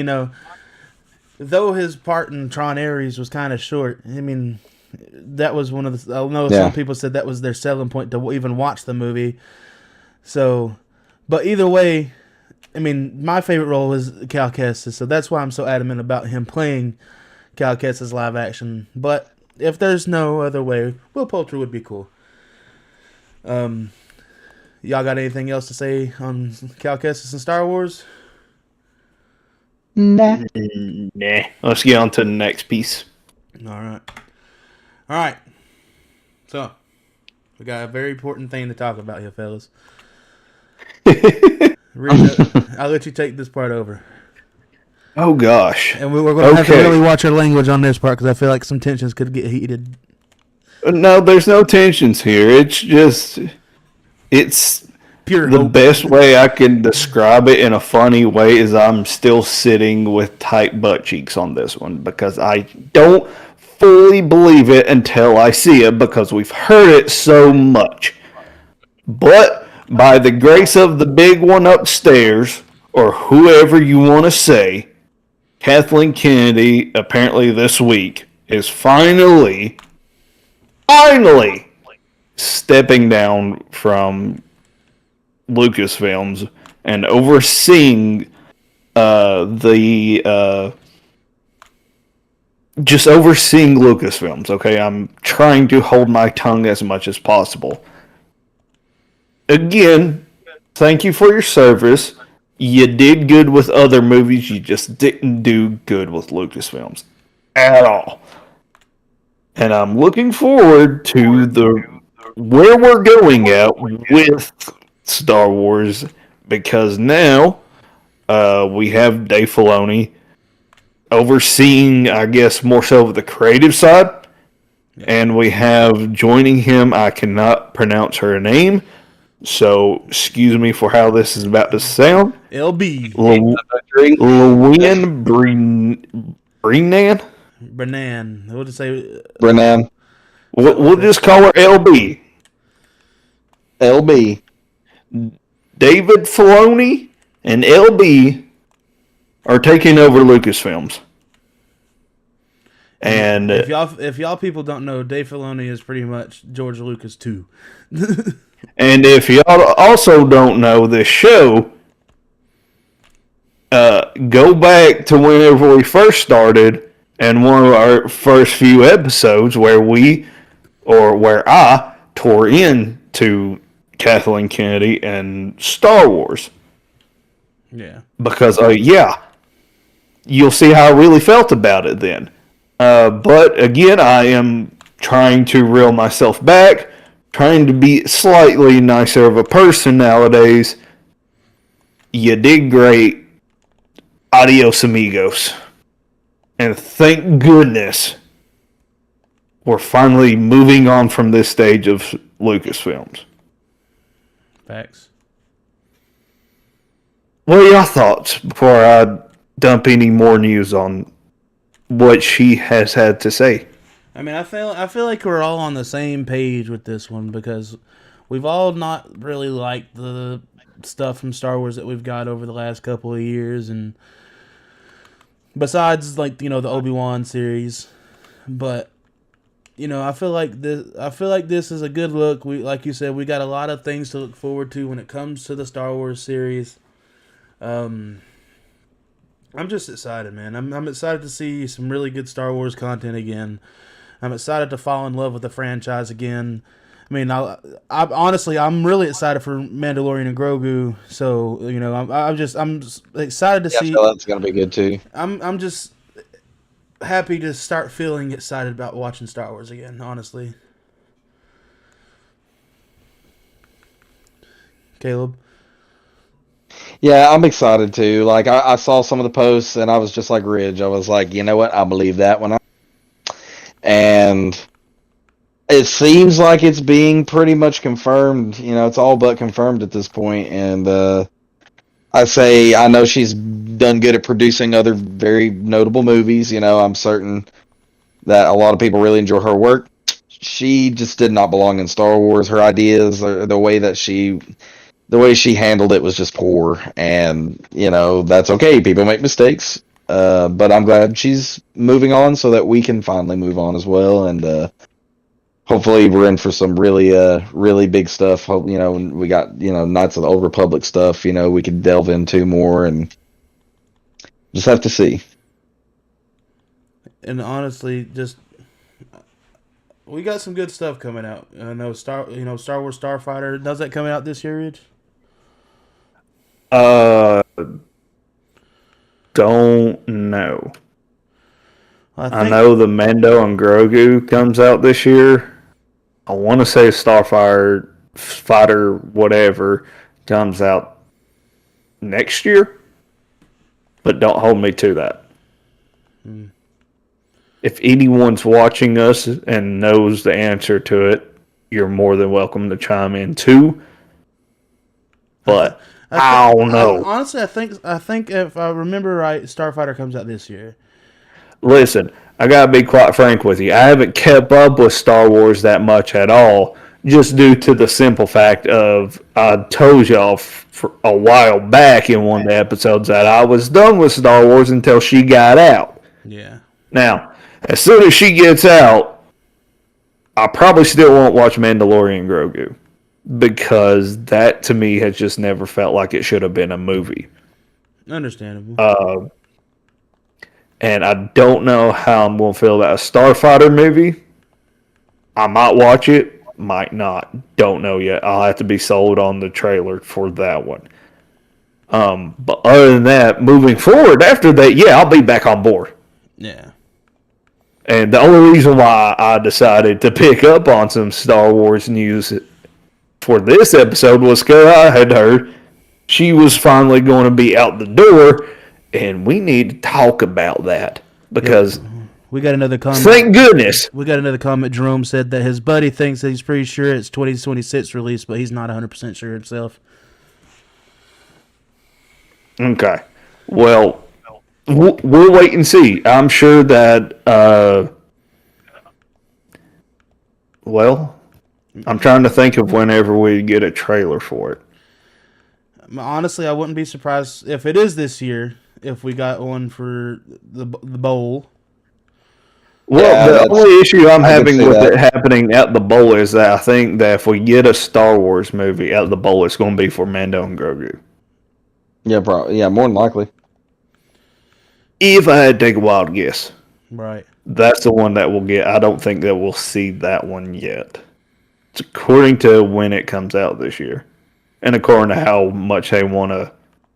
though his part in Tron Ares was kind of short, I mean, that was one of the. I know some people said that was their selling point to even watch the movie. So, but either way, I mean, my favorite role was Cal Kestis, so that's why I'm so adamant about him playing Cal Kestis live action. But if there's no other way, Will Poulter would be cool. Y'all got anything else to say on Cal Kestis and Star Wars? Nah. Let's get on to the next piece. All right. So, we got a very important thing to talk about here, fellas. I'll let you take this part over. Oh, gosh. And we're going to have to really watch our language on this part because I feel like some tensions could get heated. No, there's no tensions here. It's pure the hope. Best way I can describe it in a funny way is I'm still sitting with tight butt cheeks on this one because I don't fully believe it until I see it because we've heard it so much. But by the grace of the big one upstairs, or whoever you want to say, Kathleen Kennedy, apparently this week, is finally stepping down from Lucasfilms and overseeing just overseeing Lucasfilms. Okay, I'm trying to hold my tongue as much as possible. Again, thank you for your service. You did good with other movies. You just didn't do good with Lucasfilms at all. And I'm looking forward to where we're going at with Star Wars because now we have Dave Filoni overseeing, I guess, more so of the creative side. Yeah. And we have joining him, I cannot pronounce her name, so excuse me for how this is about to sound. LB. Luann Brennan? Brennan. We'll just say... Brennan. We'll just call her LB. LB. David Filoni and LB are taking over Lucasfilms. And if y'all people don't know, Dave Filoni is pretty much George Lucas too. And if y'all also don't know this show, go back to whenever we first started and one of our first few episodes where I tore into Kathleen Kennedy and Star Wars. Yeah. Because, you'll see how I really felt about it then. But again, I am trying to reel myself back, trying to be slightly nicer of a person nowadays. You did great. Adios, amigos. And thank goodness we're finally moving on from this stage of Lucasfilms. Facts. What are your thoughts before I dump any more news on what she has had to say. I mean, I feel like we're all on the same page with this one because we've all not really liked the stuff from Star Wars that we've got over the last couple of years, and besides, like, the Obi-Wan series, but I feel like this is a good look. We, like you said, we got a lot of things to look forward to when it comes to the Star Wars series. I'm just excited, man. I'm excited to see some really good Star Wars content again. I'm excited to fall in love with the franchise again. I mean, I'm really excited for Mandalorian and Grogu. So I'm just excited to see. I feel that's gonna be good too. I'm just happy to start feeling excited about watching Star Wars again. Honestly, Caleb. Yeah, I'm excited too. Like I saw some of the posts and I was just like Ridge. I was like, you know what? I believe that one. And it seems like it's being pretty much confirmed. It's all but confirmed at this point. And I know she's done good at producing other very notable movies. I'm certain that a lot of people really enjoy her work. She just did not belong in Star Wars. Her ideas, or the way she handled it was just poor. And, that's okay. People make mistakes. But I'm glad she's moving on so that we can finally move on as well. And hopefully we're in for some really big stuff. Hope, we got, Knights of the Old Republic stuff, we could delve into more, and just have to see. And honestly, just we got some good stuff coming out. I know Star Wars Starfighter, does that coming out this year, Rich? Don't know. I know the Mando and Grogu comes out this year. I want to say Starfire Fighter whatever comes out next year, but don't hold me to that. If anyone's watching us and knows the answer to it, you're more than welcome to chime in too. But I don't know. Honestly, I think if I remember right, Starfighter comes out this year. Listen, I gotta be quite frank with you. I haven't kept up with Star Wars that much at all, just due to the simple fact of I told y'all for a while back in one of the episodes that I was done with Star Wars until she got out. Yeah. Now, as soon as she gets out, I probably still won't watch Mandalorian Grogu, because that to me has just never felt like it should have been a movie. Understandable. And I don't know how I'm going to feel about a Starfighter movie. I might watch it, might not. Don't know yet. I'll have to be sold on the trailer for that one. But other than that, moving forward after that, yeah, I'll be back on board. Yeah. And the only reason why I decided to pick up on some Star Wars news for this episode was because I had heard she was finally going to be out the door, and we need to talk about that because we got another comment. Thank goodness. We got another comment. Jerome said that his buddy thinks that he's pretty sure it's 2026 release, but he's not 100% sure himself. Okay. Well, we'll wait and see. I'm sure that, I'm trying to think of whenever we get a trailer for it. Honestly, I wouldn't be surprised if it is this year, if we got one for the bowl. Well, yeah, the only issue I'm having with it happening at the bowl is that I think that if we get a Star Wars movie at the bowl, it's going to be for Mando and Grogu. Yeah, probably. Yeah, more than likely. If I had to take a wild guess. Right. That's the one that we'll get. I don't think that we'll see that one yet. It's according to when it comes out this year. And according to how much they want to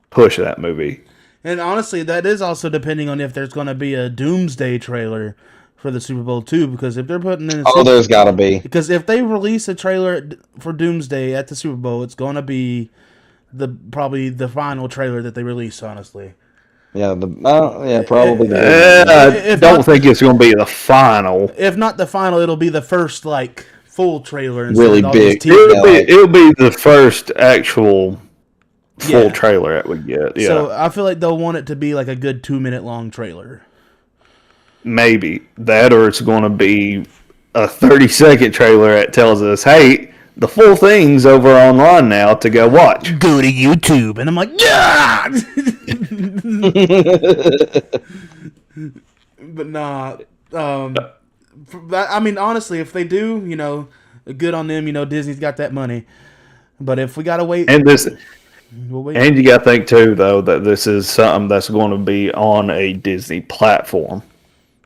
push that movie. And honestly, that is also depending on if there's going to be a Doomsday trailer for the Super Bowl too, because if they're putting in there's got to be. Because if they release a trailer for Doomsday at the Super Bowl, it's going to be probably the final trailer that they release, honestly. Yeah, probably. I don't think it's going to be the final. If not the final, it'll be the first full trailer. Really big. It'll be the first actual full trailer that we get. Yeah. So I feel like they'll want it to be like a good 2-minute long trailer. Maybe that, or it's going to be a 30-second trailer that tells us, hey, the full thing's over online now to go watch. Go to YouTube. And I'm like, yeah! But nah. I mean, honestly, if they do, you know, good on them. You know, Disney's got that money. But if we got to wait... We'll wait. And you got to think, too, though, that this is something that's going to be on a Disney platform.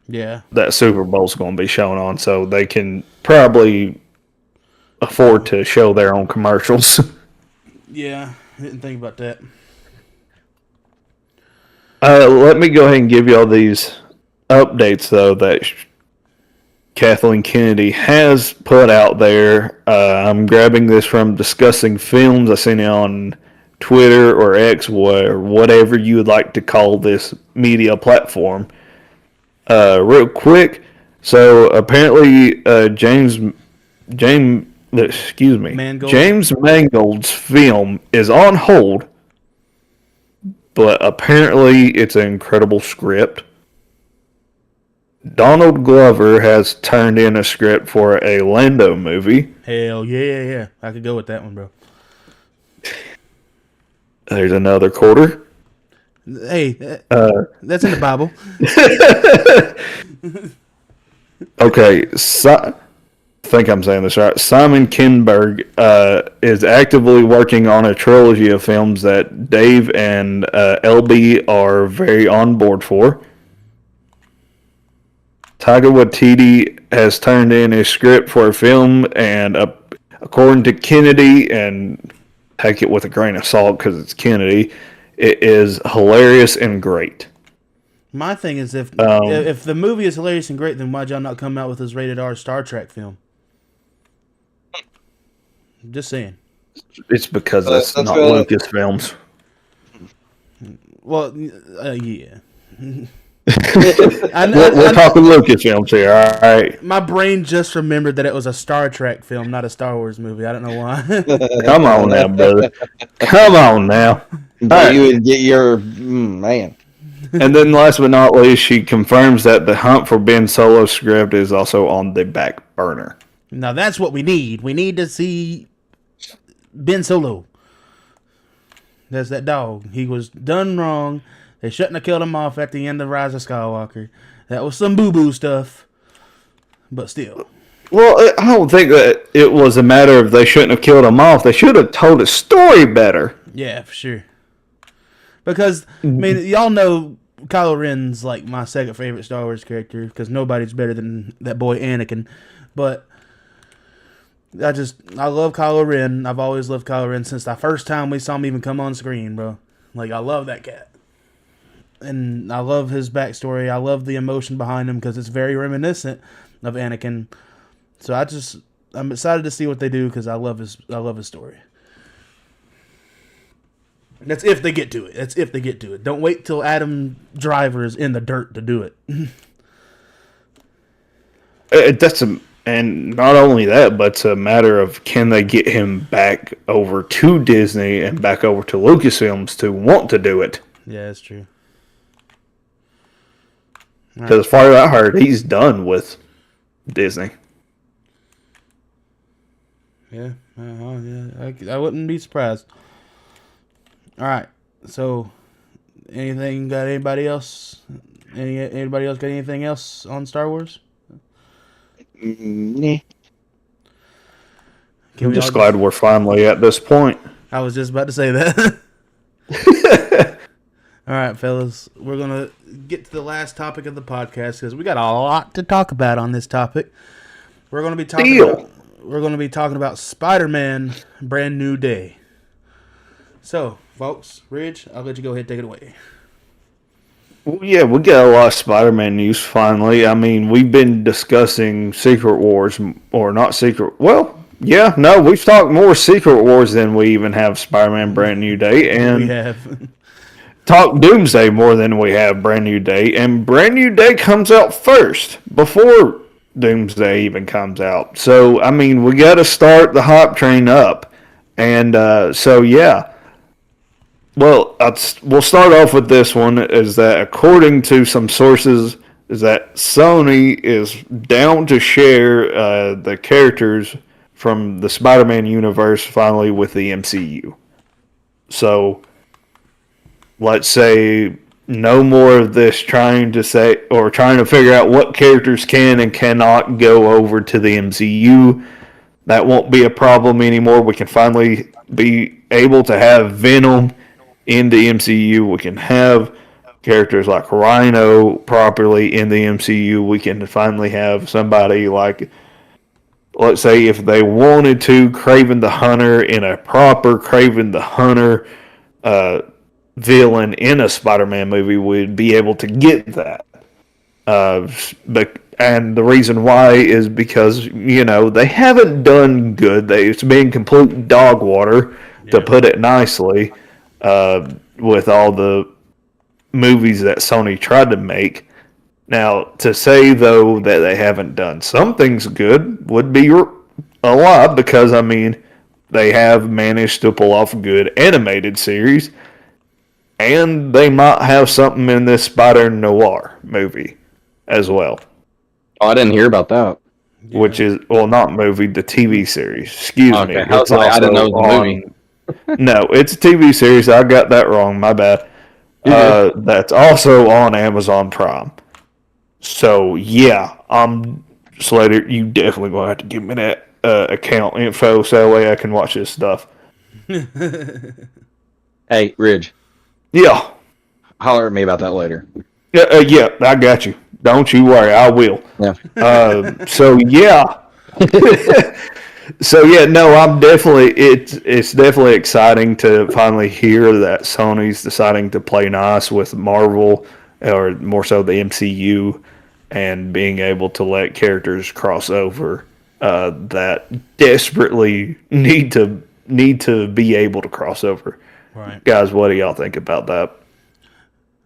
Yeah. That Super Bowl's going to be shown on, so they can probably afford to show their own commercials. Yeah, I didn't think about that. Let me go ahead and give you all these updates, though, that Kathleen Kennedy has put out there. I'm grabbing this from Discussing Films. I seen it on Twitter or X, or whatever you would like to call this media platform. Real quick, so apparently James Mangold's film is on hold, but apparently it's an incredible script. Donald Glover has turned in a script for a Lando movie. Hell yeah. I could go with that one, bro. There's another quarter. Hey, that's in the Bible. Okay, I think I'm saying this right. Simon Kinberg is actively working on a trilogy of films that Dave and LB are very on board for. Taika Waititi has turned in a script for a film, and according to Kennedy, and take it with a grain of salt because it's Kennedy, it is hilarious and great. My thing is, if the movie is hilarious and great, then why'd y'all not come out with this rated R Star Trek film? Just saying. It's because that's not Lucasfilms. Well, yeah. We're talking Lucasfilms here, all right? My brain just remembered that it was a Star Trek film, not a Star Wars movie. I don't know why. Come on now, brother. Come on now. Right. You would get your man. And then last but not least, she confirms that the hunt for Ben Solo's script is also on the back burner. Now that's what we need. We need to see Ben Solo. That's that dog. He was done wrong. They shouldn't have killed him off at the end of Rise of Skywalker. That was some boo-boo stuff. But still. Well, I don't think that it was a matter of they shouldn't have killed him off. They should have told his story better. Yeah, for sure. Because, I mean, y'all know Kylo Ren's like my second favorite Star Wars character because nobody's better than that boy Anakin. But I love Kylo Ren. I've always loved Kylo Ren since the first time we saw him even come on screen, bro. Like, I love that cat. And I love his backstory. I love the emotion behind him because it's very reminiscent of Anakin. So I'm excited to see what they do because I love his story. That's if they get to it. Don't wait till Adam Driver is in the dirt to do it. And not only that, but it's a matter of can they get him back over to Disney and back over to Lucasfilms to want to do it. Yeah, that's true. Because as far as I heard, he's done with Disney. Yeah, I wouldn't be surprised. All right, so anybody else? Anybody else got anything else on Star Wars? Nah. I'm just glad we're finally at this point. I was just about to say that. All right, fellas, we're going to get to the last topic of the podcast because we got a lot to talk about on this topic. We're going to be talking about Spider-Man Brand New Day. So, folks, Ridge, I'll let you go ahead and take it away. Well, yeah, we got a lot of Spider-Man news finally. I mean, we've been discussing Secret Wars, or not Secret. Well, yeah, no, we've talked more Secret Wars than we even have Spider-Man Brand New Day. And we have. Talk Doomsday more than we have Brand New Day. And Brand New Day comes out first, before Doomsday even comes out. So, I mean, we got to start the hype train up. And so, yeah. Well, we'll start off with this one. Is that according to some sources, is that Sony is down to share the characters from the Spider-Man universe finally with the MCU. So, let's say no more of this trying to figure out what characters can and cannot go over to the MCU. That won't be a problem anymore. We can finally be able to have Venom in the MCU. We can have characters like Rhino properly in the MCU. We can finally have somebody like, let's say, if they wanted to, Kraven the Hunter in a proper Kraven the Hunter villain in a Spider-Man movie, would be able to get that. And the reason why is because, they haven't done good. It's been complete dog water, to put it nicely, with all the movies that Sony tried to make. Now, to say, though, that they haven't done some things good would be a lot, because, they have managed to pull off a good animated series, and they might have something in this Spider Noir movie as well. Oh, I didn't hear about that. Yeah. Which is, not movie, the TV series. Excuse me. I didn't know it was a movie. No, it's a TV series. I got that wrong. My bad. That's also on Amazon Prime. So, yeah, Slater, you definitely going to have to give me that account info so that way I can watch this stuff. Hey, Ridge. Yeah. Holler at me about that later. Yeah, I got you. Don't you worry, I will. Yeah. So yeah. So yeah, no, I'm definitely. It's definitely exciting to finally hear that Sony's deciding to play nice with Marvel, or more so the MCU, and being able to let characters cross over that desperately need to be able to cross over. Right, guys, what do y'all think about that?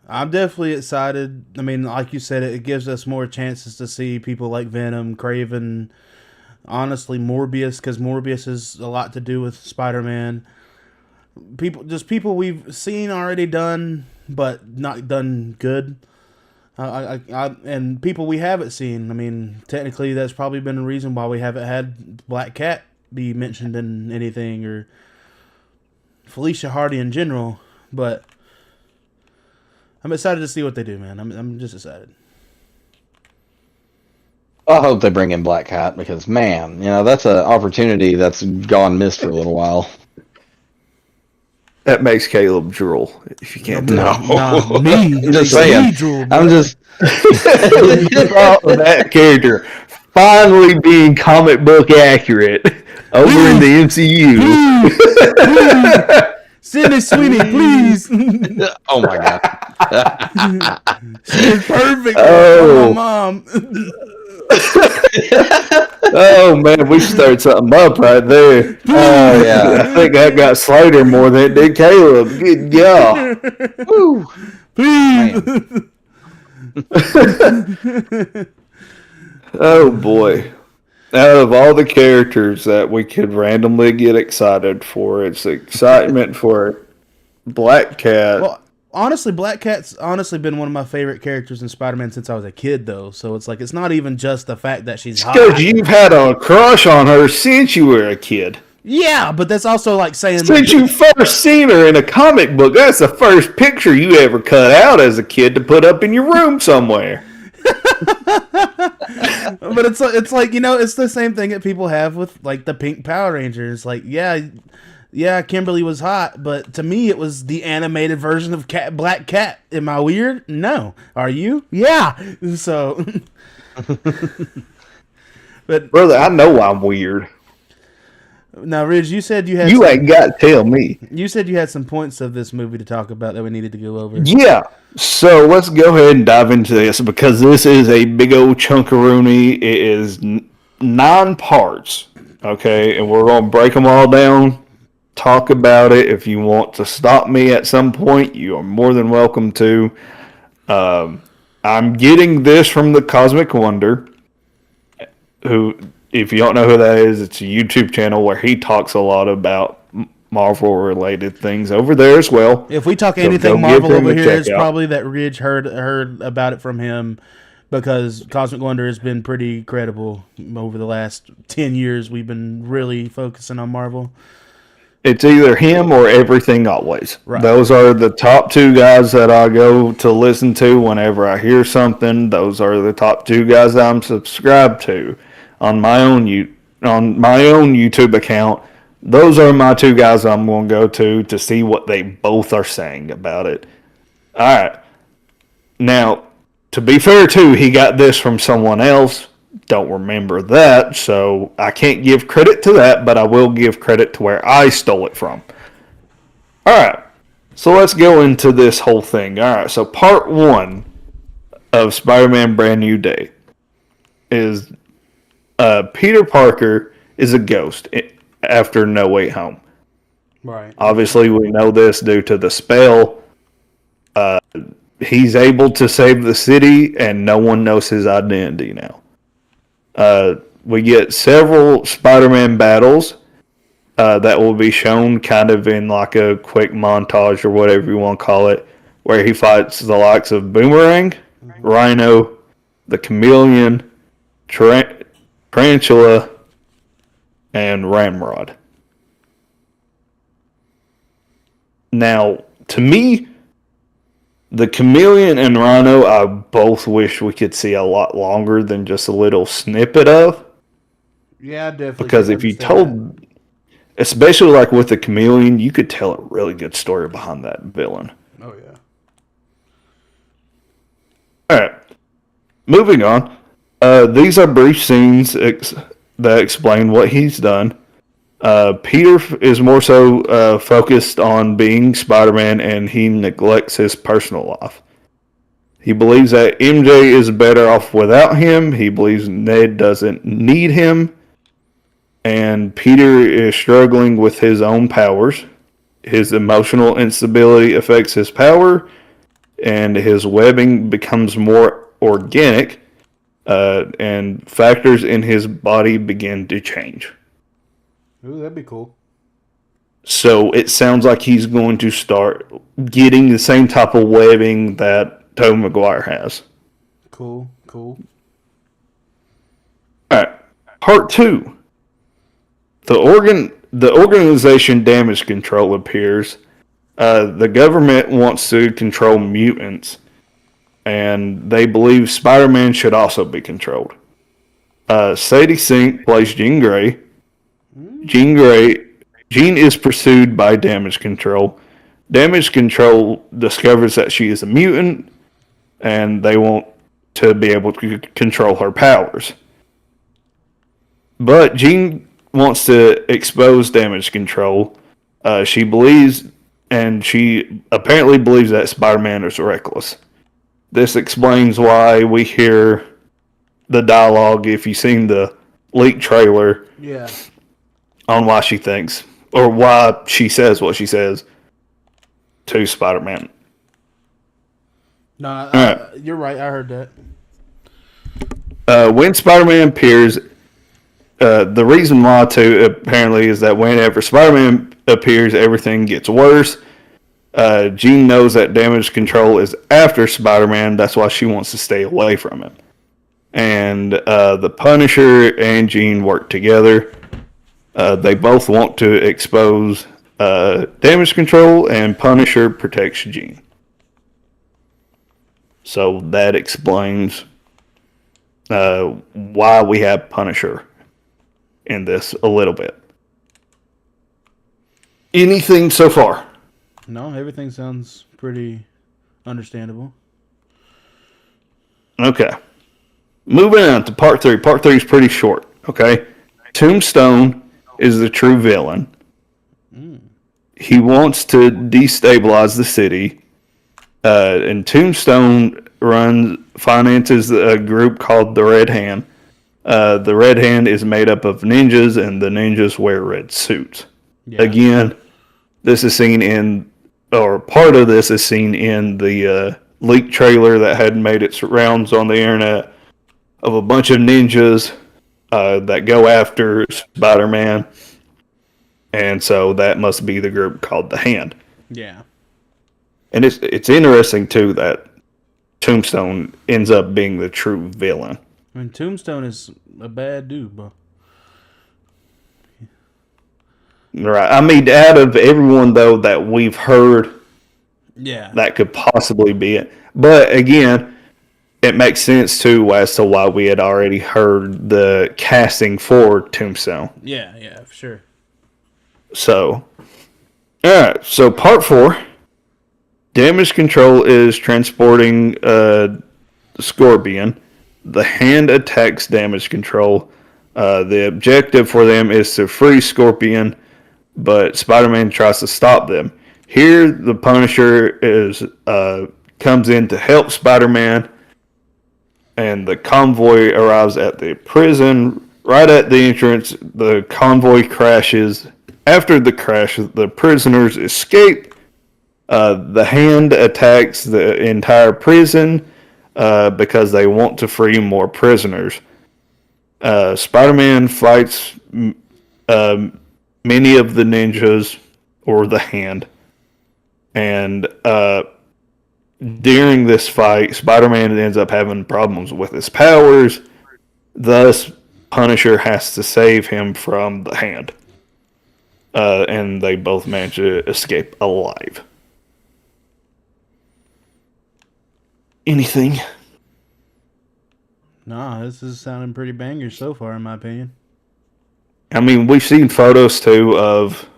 I'm definitely excited. Like you said, it gives us more chances to see people like Venom, Kraven, honestly, Morbius, because Morbius has a lot to do with Spider-Man. People we've seen already done, but not done good. And people we haven't seen. Technically, that's probably been the reason why we haven't had Black Cat be mentioned in anything, or Felicia Hardy in general, but I'm excited to see what they do, man. I'm just excited. I hope they bring in Black Cat, because, man, that's an opportunity that's gone missed for a little while. That makes Caleb drool, if you can't tell. No, me. I'm just saying. I'm just... that character finally being comic book accurate over in the MCU. Sydney Sweeney, please. Oh my god. She is perfect. Oh, my mom. Oh man, we started something up right there. Oh yeah. I think that got Slater more than it did Caleb. Good God. Woo. Please. Oh boy. Out of all the characters that we could randomly get excited for, it's excitement for Black Cat. Well, honestly, Black Cat's honestly been one of my favorite characters in Spider-Man since I was a kid, though. So it's like, it's not even just the fact that she's hot. Because you've had a crush on her since you were a kid. Yeah, but that's also like saying... Since you first seen her in a comic book, that's the first picture you ever cut out as a kid to put up in your room somewhere. But it's like, it's the same thing that people have with like the pink Power Rangers. Like, yeah, Kimberly was hot, but to me it was the animated version of Black Cat. Am I weird? No. Are you? Yeah. So, but brother, I know I'm weird. Now, Ridge, you said you had... You ain't got to tell me. You said you had some points of this movie to talk about that we needed to go over. Yeah. So let's go ahead and dive into this, because this is a big old chunkaroonie. It is 9 parts, okay? And we're going to break them all down, talk about it. If you want to stop me at some point, you are more than welcome to. I'm getting this from the Cosmic Wonder, who... If you don't know who that is, it's a YouTube channel where he talks a lot about Marvel related things over there as well. If we talk So anything go Marvel give him over a here, check it's out. probably that Ridge heard about it from him, because Cosmic Wonder has been pretty credible over the last 10 years. We've been really focusing on Marvel. It's either him or Everything Always. Right. Those are the top two guys that I go to listen to whenever I hear something. Those are the top two guys that I'm subscribed to on my own YouTube account. Those are my two guys I'm going to go to see what they both are saying about it. All right. Now, to be fair too, he got this from someone else. Don't remember that, so I can't give credit to that, but I will give credit to where I stole it from. Alright, so let's go into this whole thing. Alright, so part 1 of Spider-Man Brand New Day is Peter Parker is a ghost after No Way Home. Right. Obviously, we know this due to the spell. He's able to save the city, and no one knows his identity now. We get several Spider-Man battles that will be shown kind of in like a quick montage or whatever you want to call it, where he fights the likes of Boomerang, Rhino, the Chameleon, Tarantula, and Ramrod. Now, to me, the Chameleon and Rhino, I both wish we could see a lot longer than just a little snippet of. Yeah, definitely. Because if you told, especially like with the Chameleon, you could tell a really good story behind that villain. Oh, yeah. Alright, moving on. These are brief scenes that explain what he's done. Peter is more so focused on being Spider-Man, and he neglects his personal life. He believes that MJ is better off without him. He believes Ned doesn't need him. And Peter is struggling with his own powers. His emotional instability affects his power, and his webbing becomes more organic, and factors in his body begin to change. Ooh, that'd be cool. So it sounds like he's going to start getting the same type of webbing that Tobey Maguire has. Cool. Alright. Part 2. The organization Damage Control appears. The government wants to control mutants, and they believe Spider-Man should also be controlled. Sadie Sink plays Jean Grey. Jean is pursued by Damage Control. Damage Control discovers that she is a mutant, and they want to be able to control her powers. But Jean wants to expose Damage Control. She apparently believes that Spider-Man is reckless. This explains why we hear the dialogue, if you've seen the leaked trailer. Yeah. On why she thinks, or why she says what she says to Spider-Man. No, you're right. I heard that. When Spider-Man appears, the reason why too apparently is that whenever Spider-Man appears, everything gets worse. Jean knows that Damage Control is after Spider-Man. That's why she wants to stay away from him. And the Punisher and Jean work together. They both want to expose Damage Control, and Punisher protects Jean. So that explains why we have Punisher in this a little bit. Anything so far? No, everything sounds pretty understandable. Okay. Moving on to part 3. Part 3 is pretty short, okay? Tombstone is the true villain. He wants to destabilize the city. And Tombstone finances a group called the Red Hand. The Red Hand is made up of ninjas, and the ninjas wear red suits. Yeah. Again, this is seen in, or part of this is seen in the leaked trailer that had made its rounds on the internet of a bunch of ninjas that go after Spider-Man. And so that must be the group called the Hand. Yeah. And it's interesting, too, that Tombstone ends up being the true villain. I mean, Tombstone is a bad dude, bro. Right. I mean, out of everyone, though, that we've heard that could possibly be it. But, again, it makes sense, too, as to why we had already heard the casting for Tombstone. Yeah, for sure. So, alright, so part 4. Damage control is transporting Scorpion. The Hand attacks damage control. The objective for them is to free Scorpion, but Spider-Man tries to stop them. Here, the Punisher comes in to help Spider-Man, and the convoy arrives at the prison. Right at the entrance, the convoy crashes. After the crash, the prisoners escape. The Hand attacks the entire prison because they want to free more prisoners. Spider-Man fights many of the ninjas or the Hand. And during this fight, Spider-Man ends up having problems with his powers. Thus, Punisher has to save him from the Hand. And they both manage to escape alive. Anything? Nah, this is sounding pretty bangers so far, in my opinion. I mean, we've seen photos, too, of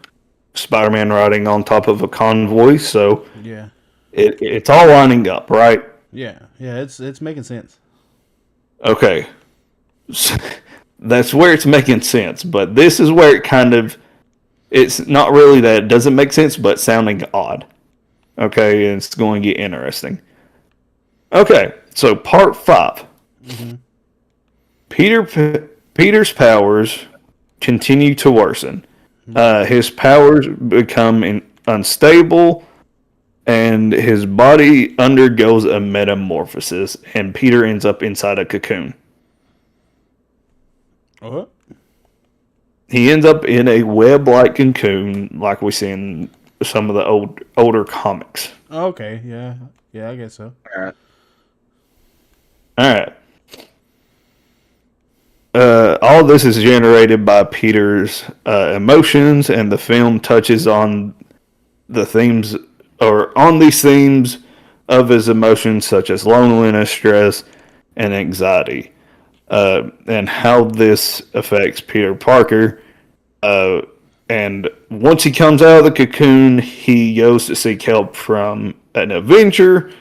Spider-Man riding on top of a convoy, so yeah, it's all lining up, right? Yeah, it's making sense. Okay. That's where it's making sense, but this is where it's not really that it doesn't make sense, but sounding odd. Okay, and it's going to get interesting. Okay, so part 5. Mm-hmm. Peter's powers continue to worsen. His powers become unstable, and his body undergoes a metamorphosis, and Peter ends up inside a cocoon. Uh-huh. He ends up in a web-like cocoon, like we see in some of the older comics. Okay, yeah, I guess so. All right. All this is generated by Peter's emotions, and the film touches on these themes of his emotions, such as loneliness, stress, and anxiety, and how this affects Peter Parker. And once he comes out of the cocoon, he goes to seek help from an Avenger,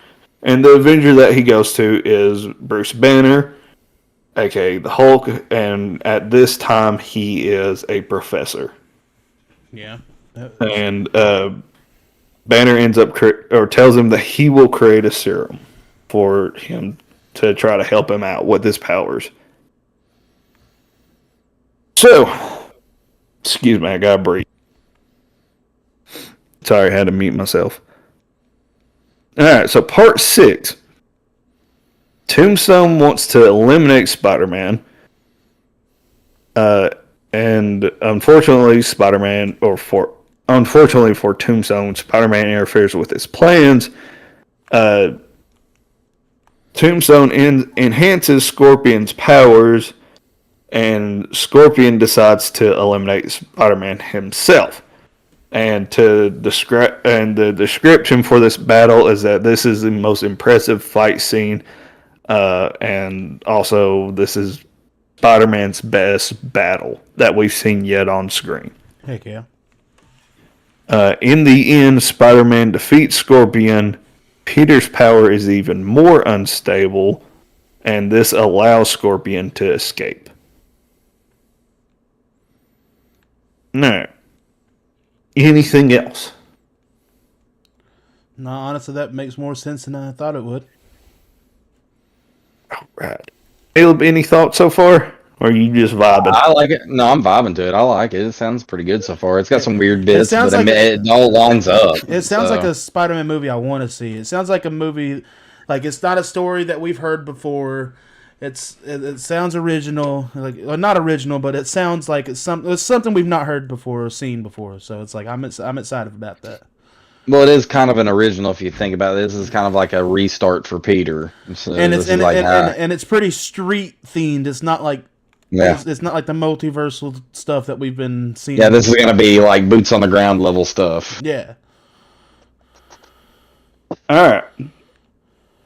and the Avenger that he goes to is Bruce Banner, aka the Hulk, and at this time he is a professor. Yeah. And Banner ends up tells him that he will create a serum for him to try to help him out with his powers. So, excuse me, I gotta breathe. Sorry, I had to mute myself. Alright, so part 6. Tombstone wants to eliminate Spider-Man. And unfortunately, unfortunately for Tombstone, Spider-Man interferes with his plans. Tombstone enhances Scorpion's powers, and Scorpion decides to eliminate Spider-Man himself. And the description for this battle is that this is the most impressive fight scene, and also this is Spider-Man's best battle that we've seen yet on screen. Heck yeah. In the end, Spider-Man defeats Scorpion. Peter's power is even more unstable, and this allows Scorpion to escape. Now, anything else? No, honestly, that makes more sense than I thought it would. All right. Caleb, any thoughts so far? Or are you just vibing? I like it. No, I'm vibing to it. I like it. It sounds pretty good so far. It's got some weird bits, but like it all lines up. It sounds like a Spider-Man movie I want to see. It sounds like a movie, like it's not a story that we've heard before. it sounds original, like or not original, but it sounds like it's something we've not heard before or seen before. So it's like I'm excited about that. Well, it is kind of an original if you think about it. This is kind of like a restart for Peter. So And this is like, and it's pretty street themed. It's not like yeah, it's not like the multiversal stuff that we've been seeing. yeah. This is gonna be like boots on the ground level stuff. Yeah. All right.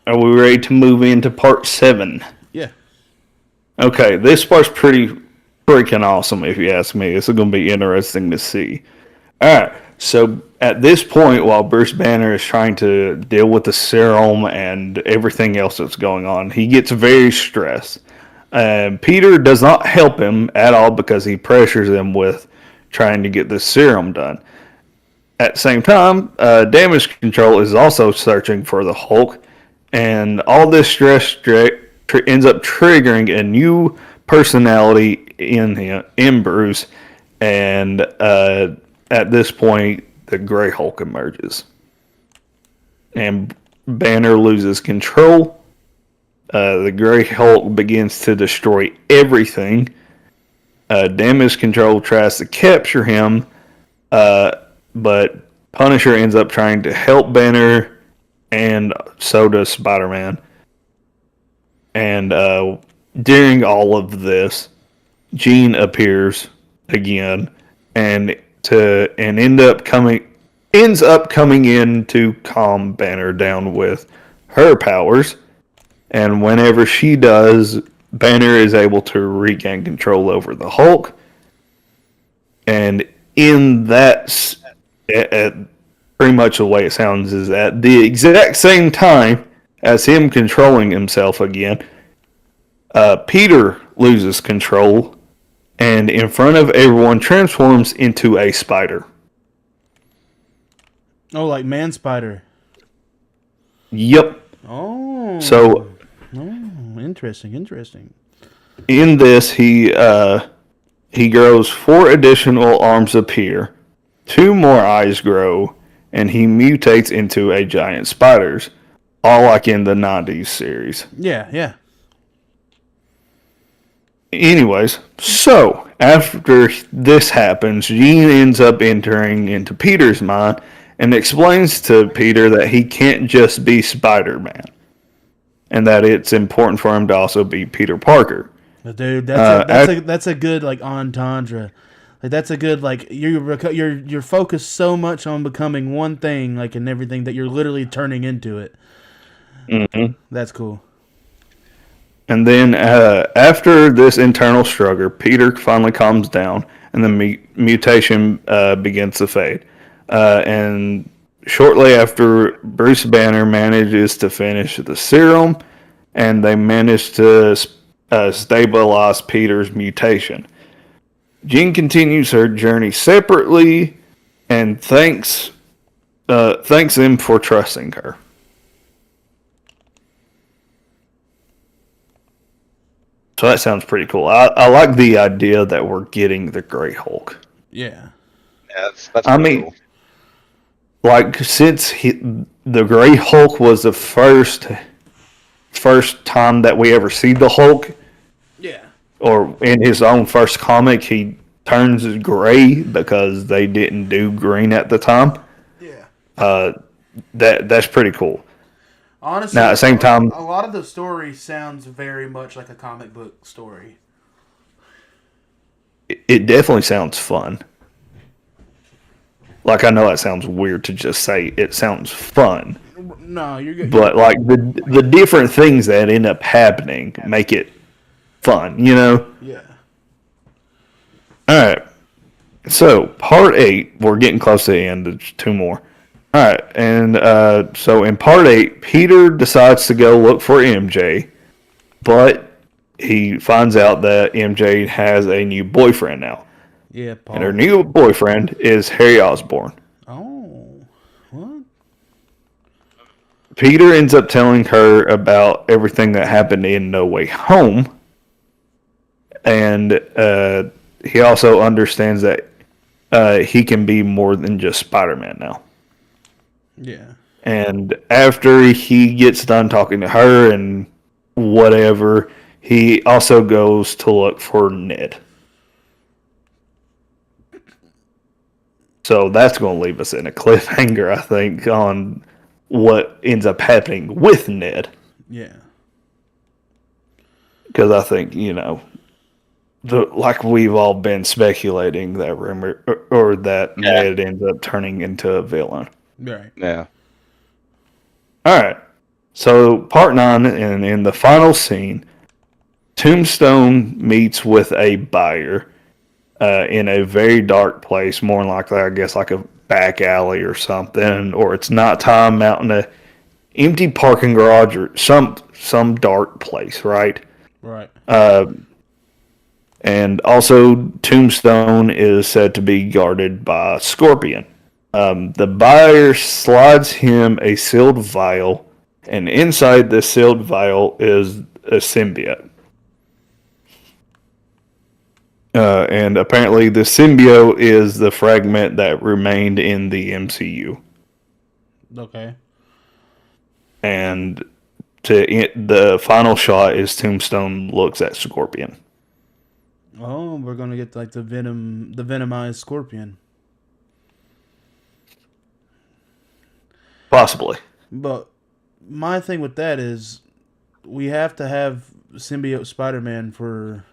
Are we ready to move into part 7? Yeah. Okay, this part's pretty freaking awesome if you ask me. This is going to be interesting to see. All right, so at this point, while Bruce Banner is trying to deal with the serum and everything else that's going on, he gets very stressed. Peter does not help him at all because he pressures him with trying to get the serum done. At the same time, Damage Control is also searching for the Hulk, and all this stress ends up triggering a new personality in Bruce, and at this point, the Grey Hulk emerges, and Banner loses control. The Grey Hulk begins to destroy everything. Damage Control tries to capture him, but Punisher ends up trying to help Banner, and so does Spider-Man. And during all of this, Jean appears again, and ends up coming in to calm Banner down with her powers. And whenever she does, Banner is able to regain control over the Hulk. And in that, pretty much the way it sounds is at the exact same time as him controlling himself again, Peter loses control and in front of everyone transforms into a spider. Oh, like Man Spider. Yep. Oh. So, interesting. in this, he grows 4 additional arms appear, 2 more eyes grow, and he mutates into a giant spider, all like in the 90s series. Yeah. Anyways, so after this happens, Jean ends up entering into Peter's mind and explains to Peter that he can't just be Spider-Man, and that it's important for him to also be Peter Parker. Dude, that's a good like entendre. Like that's a good like you're focused so much on becoming one thing like and everything that you're literally turning into it. Mm-hmm. That's cool. And then after this internal struggle, Peter finally calms down, and the mutation begins to fade. And shortly after, Bruce Banner manages to finish the serum, and they manage to stabilize Peter's mutation. Jean continues her journey separately, and thanks him for trusting her. So that sounds pretty cool. I like the idea that we're getting the Grey Hulk. Yeah. That's cool. Like since the Grey Hulk was the first time that we ever see the Hulk. Yeah. Or in his own first comic, he turns gray because they didn't do green at the time. Yeah. That's pretty cool. Honestly, now, at the same time, a lot of the story sounds very much like a comic book story. It definitely sounds fun. Like, I know that sounds weird to just say. It sounds fun. No, you're good. But, like, the different things that end up happening make it fun, you know? Yeah. All right. So, part 8, we're getting close to the end. There's 2 more. All right, and so in part 8, Peter decides to go look for MJ, but he finds out that MJ has a new boyfriend now. Yeah, Paul. And her new boyfriend is Harry Osborn. Oh, what? Peter ends up telling her about everything that happened in No Way Home, and he also understands that he can be more than just Spider-Man now. Yeah. And after he gets done talking to her and whatever, he also goes to look for Ned. So that's going to leave us in a cliffhanger, I think, on what ends up happening with Ned. Yeah. Because I think, like we've all been speculating that rumor, or that Ned ends up turning into a villain. Right. Yeah. All right. So part 9, and in the final scene, Tombstone meets with a buyer in a very dark place, more than likely, I guess, like a back alley or something, or it's nighttime out in a empty parking garage or some dark place, right? Right. And also, Tombstone is said to be guarded by Scorpion. The buyer slides him a sealed vial, and inside the sealed vial is a symbiote. And apparently, the symbiote is the fragment that remained in the MCU. Okay. And the final shot is Tombstone looks at Scorpion. Oh, we're gonna get like the venomized Scorpion. Possibly. But my thing with that is, we have to have symbiote Spider-Man for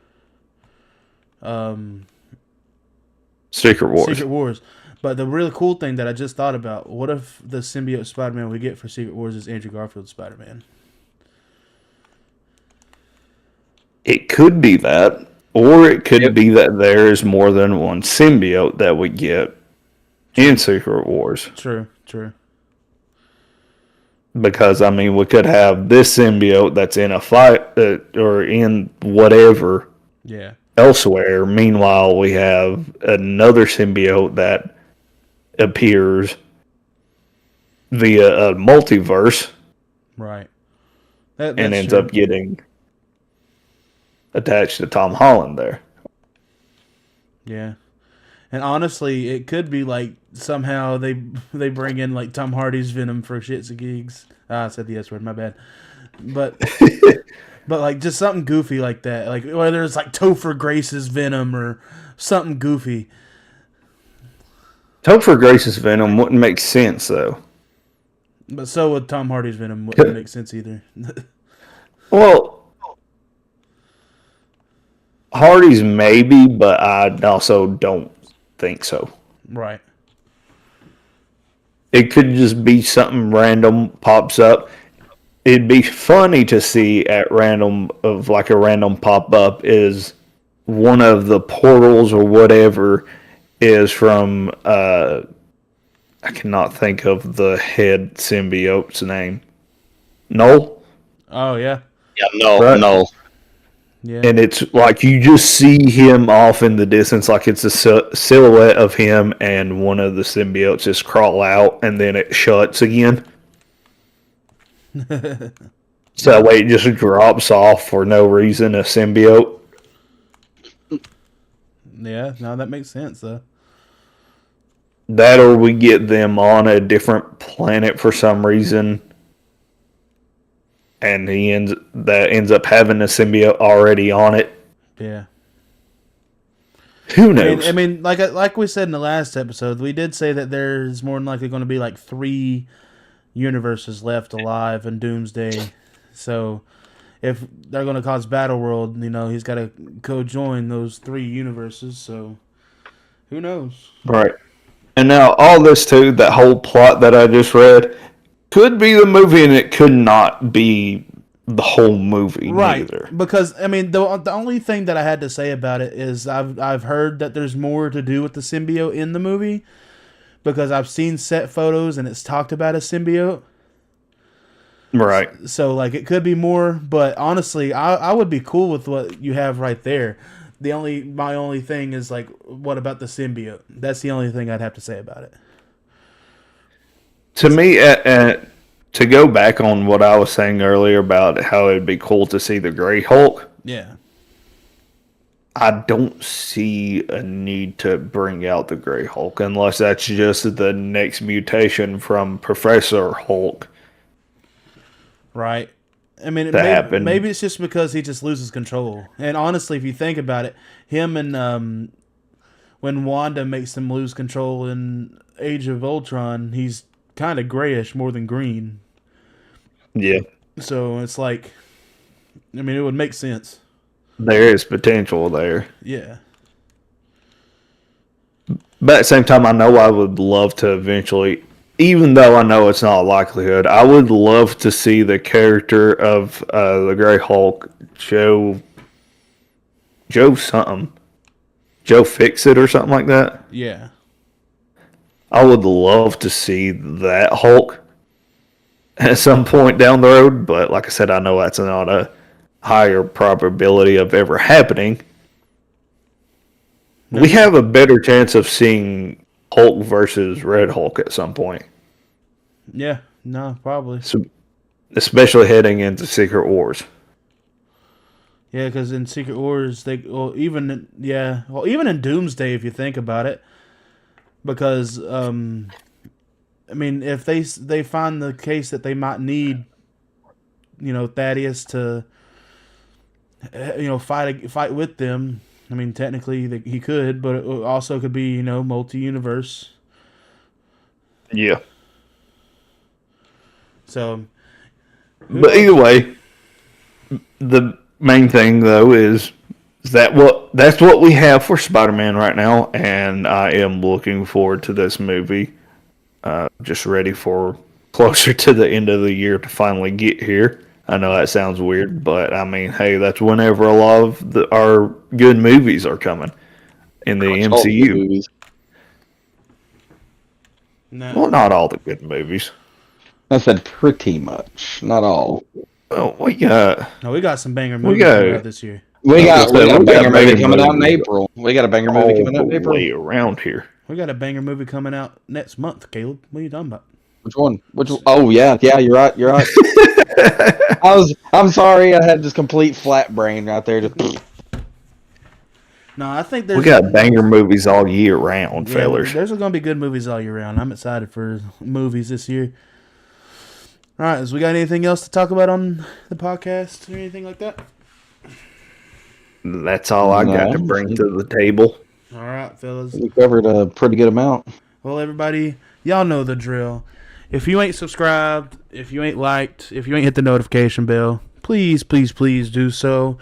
Secret Wars. Secret Wars. But the really cool thing that I just thought about, what if the symbiote Spider-Man we get for Secret Wars is Andrew Garfield's Spider-Man? It could be that, or it could be that there is more than one symbiote that we get in Secret Wars. True. Because, I mean, we could have this symbiote that's in a fight or in whatever elsewhere. Meanwhile, we have another symbiote that appears via a multiverse. Right. And ends up getting attached to Tom Holland there. Yeah. And honestly, it could be like somehow they bring in like Tom Hardy's Venom for shits and gigs. I said the S word, my bad. But but like just something goofy like that. Like whether it's like Topher Grace's Venom or something goofy. Topher Grace's Venom wouldn't make sense though. But so would Tom Hardy's Venom wouldn't make sense either. Well, Hardy's maybe, but I also don't think so. Right. It could just be something random pops up. It'd be funny to see at random of like a random pop up is one of the portals or whatever is from I cannot think of the head symbiote's name. Noel? Oh yeah. Yeah, no, Right. no. Yeah. And it's like you just see him off in the distance, like it's a silhouette of him, and one of the symbiotes just crawl out, and then it shuts again. So that way it just drops off for no reason, a symbiote. Yeah, no, that makes sense though. That or we get them on a different planet for some reason. And ends up having a symbiote already on it. Yeah. Who knows? I mean, like we said in the last episode, we did say that there's more than likely going to be like 3 universes left alive in Doomsday. So if they're going to cause Battle World, he's got to co-join those 3 universes. So who knows? Right. And now all this too, that whole plot that I just read, could be the movie, and it could not be the whole movie, right? Either. Because I mean, the only thing that I had to say about it is I've heard that there's more to do with the symbiote in the movie, because I've seen set photos and it's talked about a symbiote. Right. So like it could be more, but honestly, I would be cool with what you have right there. My only thing is like, what about the symbiote? That's the only thing I'd have to say about it. To me, to go back on what I was saying earlier about how it'd be cool to see the Grey Hulk. Yeah. I don't see a need to bring out the Grey Hulk unless that's just the next mutation from Professor Hulk. Right. I mean, to happen. maybe it's just because he just loses control. And honestly, if you think about it, him and when Wanda makes him lose control in Age of Ultron, he's kind of grayish more than green. Yeah. So it's like, I mean, it would make sense. There is potential there. Yeah. But at the same time, I know I would love to eventually, even though I know it's not a likelihood, I would love to see the character of the Grey Hulk, Joe something. Joe Fix-It or something like that. Yeah. I would love to see that Hulk at some point down the road, but like I said, I know that's not a higher probability of ever happening. We have a better chance of seeing Hulk versus Red Hulk at some point. Yeah. No, probably. So, especially heading into Secret Wars. Yeah, because in Secret Wars, even in Doomsday, if you think about it, because I mean, if they find the case that they might need, Thaddeus to, fight with them. I mean, technically he could, but it also could be multi-universe. Yeah. So, but either way, the main thing though is that's what we have for Spider-Man right now, and I am looking forward to this movie. Just ready for closer to the end of the year to finally get here. I know that sounds weird, but I mean, hey, that's whenever a lot of our good movies are coming in the MCU. No. Well, not all the good movies. I said pretty much, not all. Well, we got some banger movies coming out this year. We got a banger movie coming out in April. We got a banger movie coming out in April. Way around here. We got a banger movie coming out next month, Caleb. What are you talking about? Which one? Oh yeah, you're right. I'm sorry, I had this complete flat brain right there. No, I think we got banger movies all year round, fellas. There's going to be good movies all year round. I'm excited for movies this year. All right, we got anything else to talk about on the podcast or anything like that? That's all I got to bring to the table. All right, fellas. We covered a pretty good amount. Well, everybody, y'all know the drill. If you ain't subscribed, if you ain't liked, if you ain't hit the notification bell, please, please, please do so.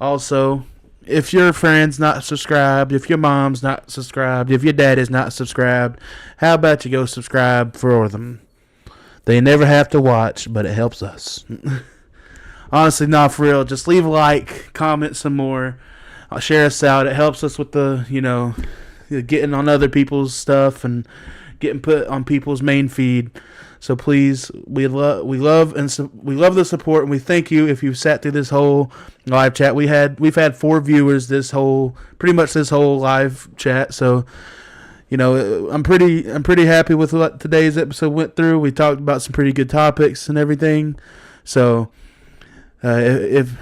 Also, if your friend's not subscribed, if your mom's not subscribed, if your dad is not subscribed, how about you go subscribe for them? They never have to watch, but it helps us. Honestly, not for real. Just leave a like, comment some more, share us out. It helps us with the, getting on other people's stuff and getting put on people's main feed. So please, we love the support, and we thank you if you've sat through this whole live chat. We've had 4 viewers pretty much this whole live chat. So, I'm pretty happy with what today's episode went through. We talked about some pretty good topics and everything. So, thanks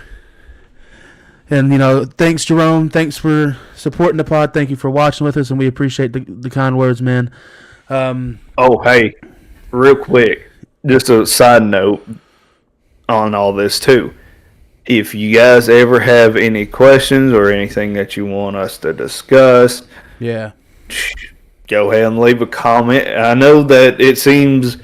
Jerome. Thanks for supporting the pod. Thank you for watching with us, and we appreciate the kind words, man. Hey, real quick, just a side note on all this too. If you guys ever have any questions or anything that you want us to discuss, go ahead and leave a comment. I know that it seems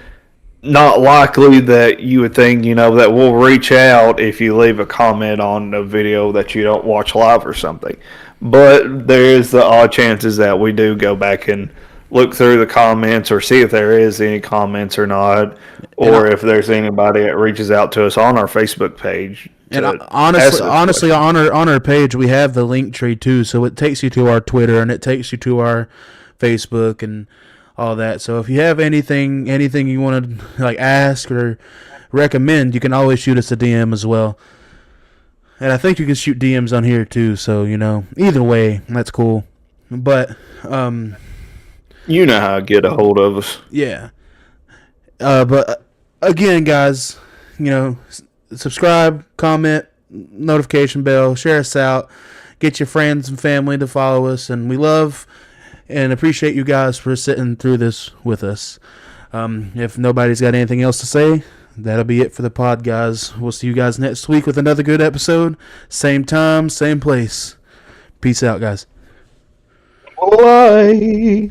not likely that you would think, that we'll reach out if you leave a comment on a video that you don't watch live or something. But there is the odd chances that we do go back and look through the comments or see if there is any comments or not, or if there's anybody that reaches out to us on our Facebook page. And honestly, on our page, we have the link tree too, so it takes you to our Twitter and it takes you to our Facebook and all that. So if you have anything you want to ask or recommend, you can always shoot us a DM as well. And I think you can shoot DMs on here too. So either way, that's cool. But you know how to get a hold of us. Yeah. But again, guys, subscribe, comment, notification bell, share us out, get your friends and family to follow us, and we love and appreciate you guys for sitting through this with us. If nobody's got anything else to say, that'll be it for the pod, guys. We'll see you guys next week with another good episode. Same time, same place. Peace out, guys. Bye.